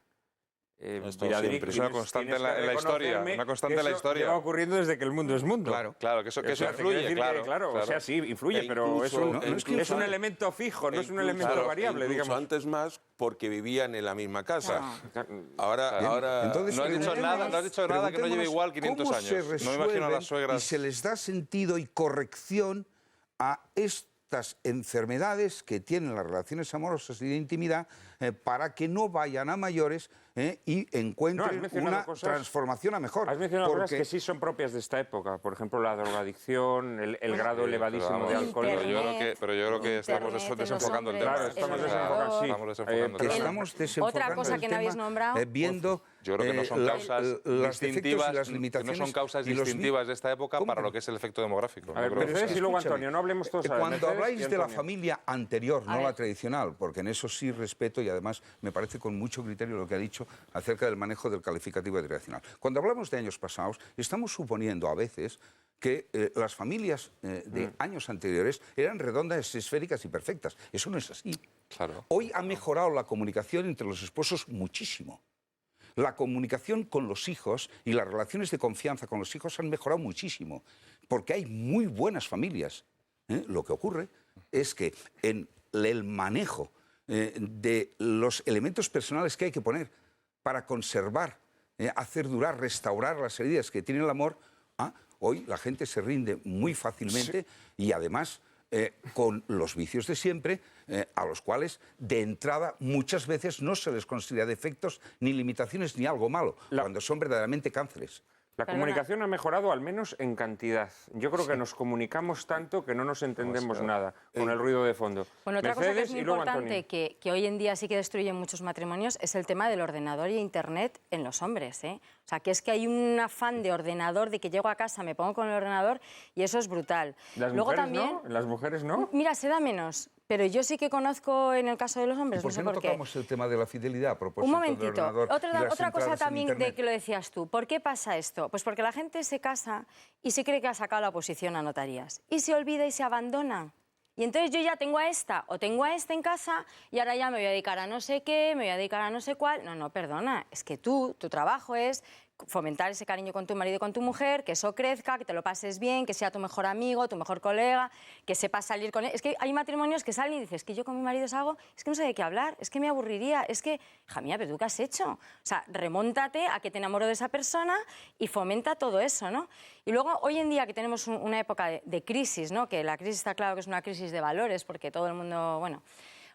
es una constante en la historia. Una constante en la historia. Lleva ocurriendo desde que el mundo es mundo. Claro, que eso influye, claro. O sea, sí, influye, pero es un elemento fijo, no es un elemento variable, digamos. Antes más porque vivían en la misma casa. Ahora entonces, no has dicho nada que no lleve igual 500 años. No me imagino a las suegras. Y se les da sentido y corrección a estas enfermedades que tienen las relaciones amorosas y de intimidad para que no vayan a mayores y encuentren una transformación a mejor. Has mencionado cosas que sí son propias de esta época, por ejemplo la drogadicción, el grado elevadísimo de alcohol. Pero yo creo que estamos desenfocando el tema. Claro, estamos desenfocando el tema. Otra cosa que no habéis nombrado, viendo yo creo que no son causas distintivas, las limitaciones, no son causas distintivas de esta época para lo que es el efecto demográfico. A ver, Mercedes y luego Antonio, no hablemos todos a la vez. Cuando habláis de la familia anterior, no la tradicional, porque en eso sí respeto y además me parece con mucho criterio lo que ha dicho acerca del manejo del calificativo tradicional. Cuando hablamos de años pasados, estamos suponiendo a veces que las familias de años anteriores eran redondas, esféricas y perfectas. Eso no es así. Claro. Hoy ha mejorado la comunicación entre los esposos muchísimo. La comunicación con los hijos y las relaciones de confianza con los hijos han mejorado muchísimo, porque hay muy buenas familias. Lo que ocurre es que en el manejo de los elementos personales que hay que poner para conservar, hacer durar, restaurar las heridas que tiene el amor, hoy la gente se rinde muy fácilmente y además con los vicios de siempre, a los cuales de entrada muchas veces no se les considera defectos ni limitaciones ni algo malo, cuando son verdaderamente cánceres. La comunicación ha mejorado al menos en cantidad. Yo creo que nos comunicamos tanto que no nos entendemos nada con el ruido de fondo. Bueno, otra cosa que es muy importante, que hoy en día sí que destruye muchos matrimonios, es el tema del ordenador y Internet en los hombres. O sea, que es que hay un afán de ordenador, de que llego a casa, me pongo con el ordenador y eso es brutal. ¿Las mujeres no? ¿Las mujeres no? Mira, se da menos. Pero yo sí que conozco en el caso de los hombres, ¿Por qué no tocamos el tema de la fidelidad a propósito un momentito, del ordenador otra cosa también de que lo decías tú. ¿Por qué pasa esto? Pues porque la gente se casa y se cree que ha sacado la oposición a notarías. Y se olvida y se abandona. Y entonces yo ya tengo a esta o tengo a este en casa y ahora ya me voy a dedicar a no sé qué, me voy a dedicar a no sé cuál. No, perdona, es que tu trabajo es fomentar ese cariño con tu marido y con tu mujer, que eso crezca, que te lo pases bien, que sea tu mejor amigo, tu mejor colega, que sepas salir con él. Es que hay matrimonios que salen y dices, que yo con mi marido salgo, es que no sé de qué hablar, es que me aburriría, es que, hija mía, pero ¿tú qué has hecho? O sea, remóntate a que te enamoro de esa persona y fomenta todo eso, ¿no? Y luego, hoy en día que tenemos una época de crisis, ¿no? Que la crisis está claro que es una crisis de valores, porque todo el mundo,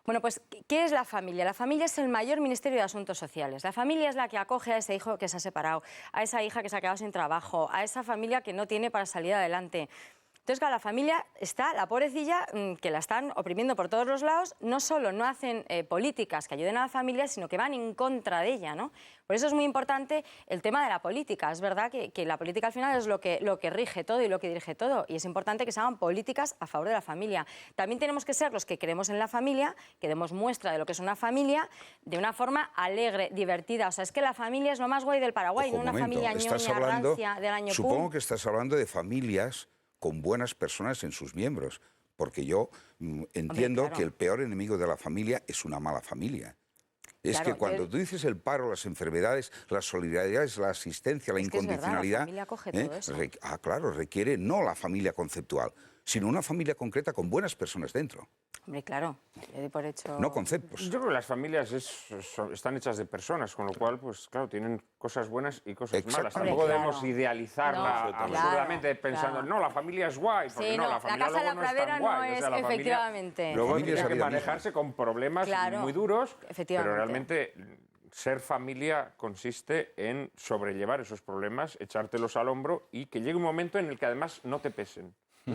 Bueno, pues, ¿qué es la familia? La familia es el mayor ministerio de asuntos sociales. La familia es la que acoge a ese hijo que se ha separado, a esa hija que se ha quedado sin trabajo, a esa familia que no tiene para salir adelante. Entonces, claro, la familia está, la pobrecilla, que la están oprimiendo por todos los lados, no solo no hacen políticas que ayuden a la familia, sino que van en contra de ella, ¿no? Por eso es muy importante el tema de la política. Es verdad que la política al final es lo que rige todo y lo que dirige todo, y es importante que se hagan políticas a favor de la familia. También tenemos que ser los que creemos en la familia, que demos muestra de lo que es una familia, de una forma alegre, divertida. O sea, es que la familia es lo más guay del Paraguay, no una familia ñoña, rancia, del año Supongo que estás hablando de familias con buenas personas en sus miembros, porque yo entiendo que el peor enemigo de la familia es una mala familia. Es que cuando tú dices el paro, las enfermedades, las solidaridades, la asistencia, la incondicionalidad, la familia coge todo eso. claro, requiere no la familia conceptual, sino una familia concreta con buenas personas dentro, Hombre, claro, yo doy por hecho... no conceptos. Yo creo que las familias están hechas de personas, con lo cual, pues claro, tienen cosas buenas y cosas malas. Exactamente. Tampoco Hombre, debemos claro. idealizarla No, absurdamente claro, pensando, claro. no, la familia es guay, porque Sí, no, no, la la familia casa de luego la no es pradera tan no guay. O es, sea, la familia efectivamente. luego Familia es tiene la que vida manejarse con problemas Claro, muy duros, pero efectivamente. realmente ser familia consiste en sobrellevar esos problemas, echártelos al hombro y que llegue un momento en el que además no te pesen.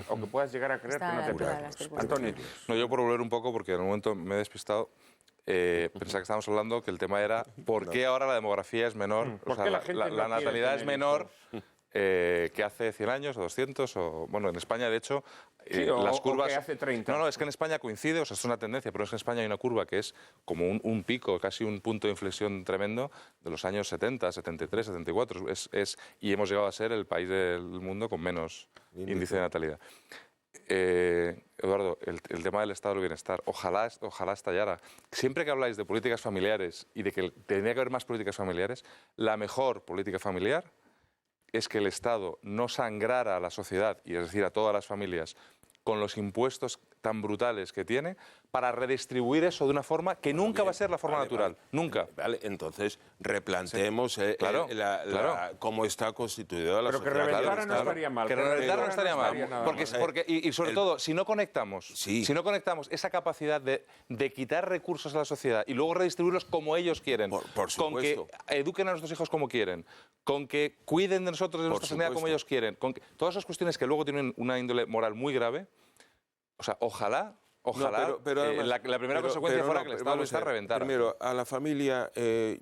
O que puedas llegar a creer Está que no a la te altura de pesen. las circunstancias. Antonio. No, yo por volver un poco, porque en un momento me he despistado, pensaba que estábamos hablando que el tema era ¿por qué ahora la demografía es menor? ¿Por O sea, qué la gente no quiere natalidad es tener menor que hace 100 años o 200, o bueno, en España de hecho Sí, o- las o curvas... que hace 30. No, es que en España coincide, o sea, es una tendencia, pero es que en España hay una curva que es como un pico, casi un punto de inflexión tremendo de los años 70, 73, 74, y hemos llegado a ser el país del mundo con menos índice de natalidad. Eduardo, el tema del estado del bienestar, ojalá estallara. Siempre que habláis de políticas familiares y de que tendría que haber más políticas familiares, la mejor política familiar es que el Estado no sangrara a la sociedad, y es decir, a todas las familias, con los impuestos tan brutales que tiene, para redistribuir eso de una forma que nunca va a ser la forma natural. Nunca. Vale, entonces replanteemos Claro, claro. cómo está constituida la Pero que sociedad. reventara Claro, no claro. estaría mal. Que reventara no estaría mal. nada Porque, mal. y sobre todo, si no conectamos, Sí. si no conectamos esa capacidad de quitar recursos a la sociedad y luego redistribuirlos como ellos quieren, Por con que supuesto. eduquen a nuestros hijos como quieren, con que cuiden de nosotros, de Por nuestra sanidad como supuesto. ellos quieren, todas esas cuestiones que luego tienen una índole moral muy grave, o sea, ojalá pero además- la primera consecuencia fuera que el Estado vamos a está ver, reventara. Primero, a la familia,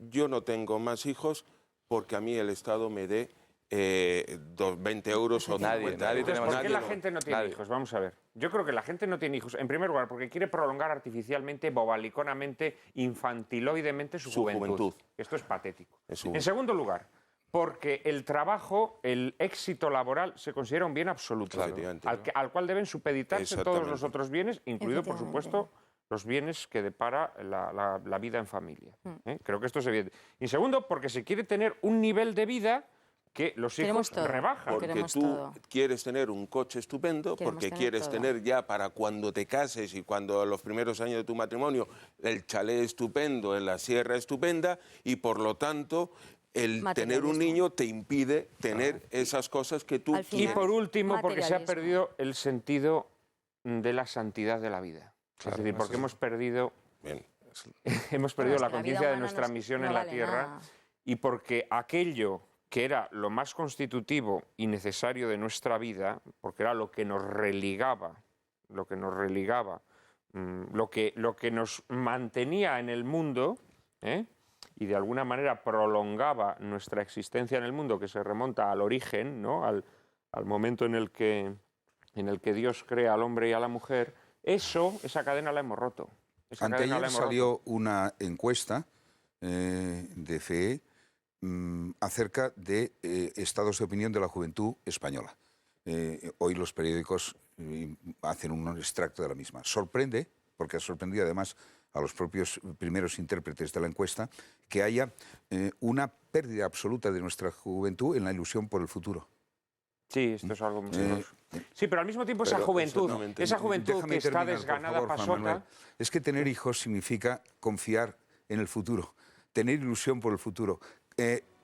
yo no tengo más hijos porque a mí el Estado me dé 20 euros o Nadie 50 tiene euros. más ¿Por qué hijos. la gente no tiene Nadie. hijos? Vamos a ver. Yo creo que la gente no tiene hijos, en primer lugar, porque quiere prolongar artificialmente, bobaliconamente, infantiloidemente su juventud. Esto es patético. En segundo lugar, porque el trabajo, el éxito laboral, se considera un bien absoluto, Efectivamente, ¿no? al cual deben supeditarse todos los Exactamente. otros bienes, incluido, por Efectivamente. supuesto, los bienes que depara la vida en familia. Creo que esto es evidente. Y segundo, porque se quiere tener un nivel de vida que los Queremos hijos todo. rebajan. Porque Queremos tú todo. quieres tener un coche estupendo, Queremos porque tener quieres todo. tener ya para cuando te cases y cuando los primeros años de tu matrimonio el chalet estupendo, en la sierra estupenda, y por lo tanto el tener un Materialismo. niño te impide tener esas cosas que tú Al Y final- quieres. por último, porque se ha Materialismo. perdido el sentido de la santidad de la vida. Claro, es decir, porque eso hemos perdido, Bien. hemos Bueno, perdido es la que la conciencia vida de humana nuestra no- misión no en la vale tierra nada. y porque aquello que era lo más constitutivo y necesario de nuestra vida, porque era lo que nos religaba, lo que nos mantenía en el mundo, y de alguna manera prolongaba nuestra existencia en el mundo, que se remonta al origen, ¿no? al momento en el que Dios crea al hombre y a la mujer, esa cadena la hemos roto. Esa cadena la Anteayer hemos roto. salió una encuesta de FE acerca de estados de opinión de la juventud española. Hoy los periódicos hacen un extracto de la misma. Sorprende, porque ha sorprendido además a los propios primeros intérpretes de la encuesta, que haya una pérdida absoluta de nuestra juventud en la ilusión por el futuro. Sí, esto es algo muy serio. Sí, pero al mismo tiempo esa Pero juventud exactamente. que está terminar, por desganada, favor, Juan pasota. Manuel. Es que tener hijos significa confiar en el futuro, tener ilusión por el futuro,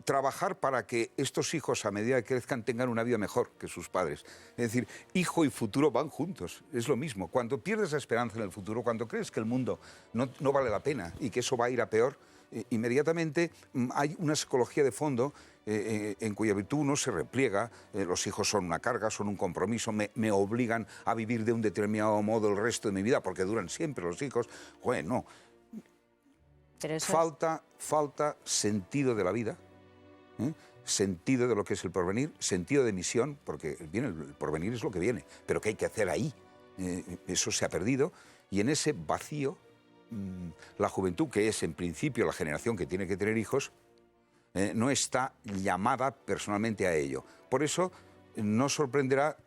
trabajar para que estos hijos, a medida que crezcan, tengan una vida mejor que sus padres. Es decir, hijo y futuro van juntos, es lo mismo. Cuando pierdes la esperanza en el futuro, cuando crees que el mundo no vale la pena y que eso va a ir a peor, inmediatamente hay una psicología de fondo en cuya virtud uno se repliega, los hijos son una carga, son un compromiso, me obligan a vivir de un determinado modo el resto de mi vida, porque duran siempre los hijos. Bueno, Pero eso falta sentido de la vida, sentido de lo que es el porvenir, sentido de misión, porque el porvenir es lo que viene, pero ¿qué hay que hacer ahí? Eso se ha perdido, y en ese vacío, la juventud, que es en principio la generación que tiene que tener hijos, no está llamada personalmente a ello. Por eso no sorprenderá,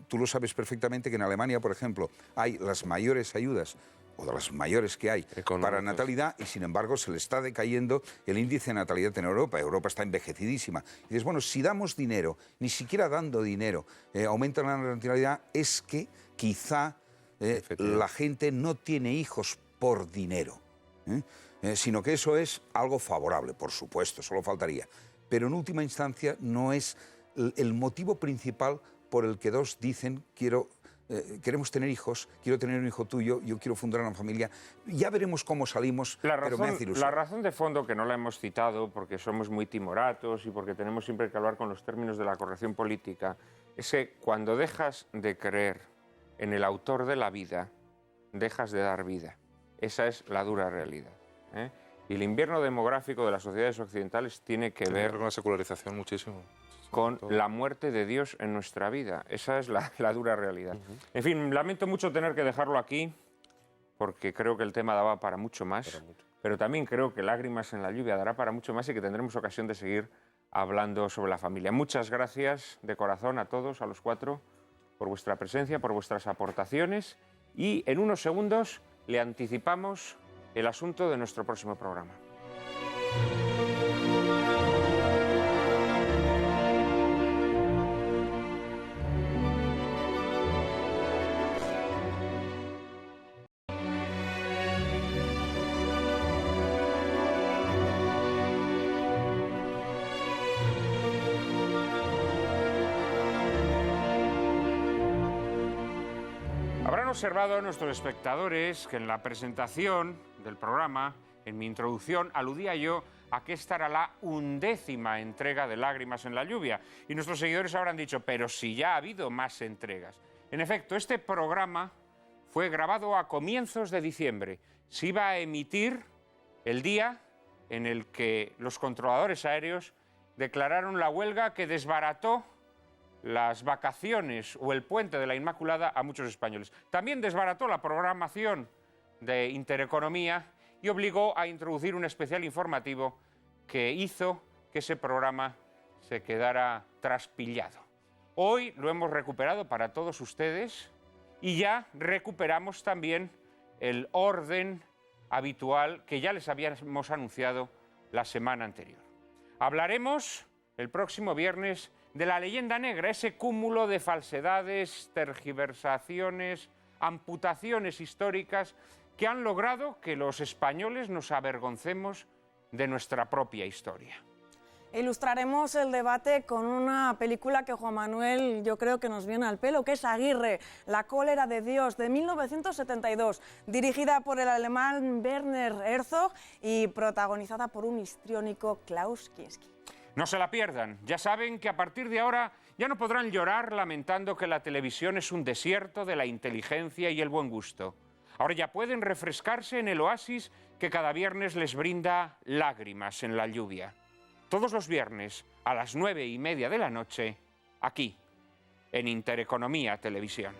tú lo sabes perfectamente, que en Alemania, por ejemplo, hay las mayores ayudas o de las mayores que hay para natalidad, y sin embargo se le está decayendo el índice de natalidad en Europa. Europa está envejecidísima. Y dices, bueno, si damos dinero, ni siquiera dando dinero, aumenta la natalidad, es que quizá la gente no tiene hijos por dinero, sino que eso es algo favorable, por supuesto, solo faltaría. Pero en última instancia no es el motivo principal por el que dos dicen queremos tener hijos, quiero tener un hijo tuyo, yo quiero fundar una familia. Ya veremos cómo salimos, pero me hace ilusión. La razón de fondo, que no la hemos citado porque somos muy timoratos y porque tenemos siempre que hablar con los términos de la corrección política, es que cuando dejas de creer en el autor de la vida, dejas de dar vida. Esa es la dura realidad. Y el invierno demográfico de las sociedades occidentales tiene que ver con la secularización muchísimo. Con la muerte de Dios en nuestra vida. Esa es la dura realidad. En fin, lamento mucho tener que dejarlo aquí, porque creo que el tema daba para mucho más, pero también creo que Lágrimas en la lluvia dará para mucho más y que tendremos ocasión de seguir hablando sobre la familia. Muchas gracias de corazón a todos, a los cuatro, por vuestra presencia, por vuestras aportaciones, y en unos segundos le anticipamos el asunto de nuestro próximo programa. Habrán observado nuestros espectadores que en la presentación del programa, en mi introducción, aludía yo a que esta era la 11ª entrega de Lágrimas en la lluvia. Y nuestros seguidores habrán dicho, pero si ya ha habido más entregas. En efecto, este programa fue grabado a comienzos de diciembre. Se iba a emitir el día en el que los controladores aéreos declararon la huelga que desbarató las vacaciones o el puente de la Inmaculada a muchos españoles. También desbarató la programación de Intereconomía y obligó a introducir un especial informativo que hizo que ese programa se quedara traspillado. Hoy lo hemos recuperado para todos ustedes y ya recuperamos también el orden habitual que ya les habíamos anunciado la semana anterior. Hablaremos el próximo viernes de la leyenda negra, ese cúmulo de falsedades, tergiversaciones, amputaciones históricas que han logrado que los españoles nos avergoncemos de nuestra propia historia. Ilustraremos el debate con una película que Juan Manuel yo creo que nos viene al pelo, que es Aguirre, La cólera de Dios, de 1972, dirigida por el alemán Werner Herzog y protagonizada por un histriónico Klaus Kinski. No se la pierdan, ya saben que a partir de ahora ya no podrán llorar lamentando que la televisión es un desierto de la inteligencia y el buen gusto. Ahora ya pueden refrescarse en el oasis que cada viernes les brinda Lágrimas en la lluvia. Todos los viernes a las 9:30 de la noche, aquí, en Intereconomía Televisión.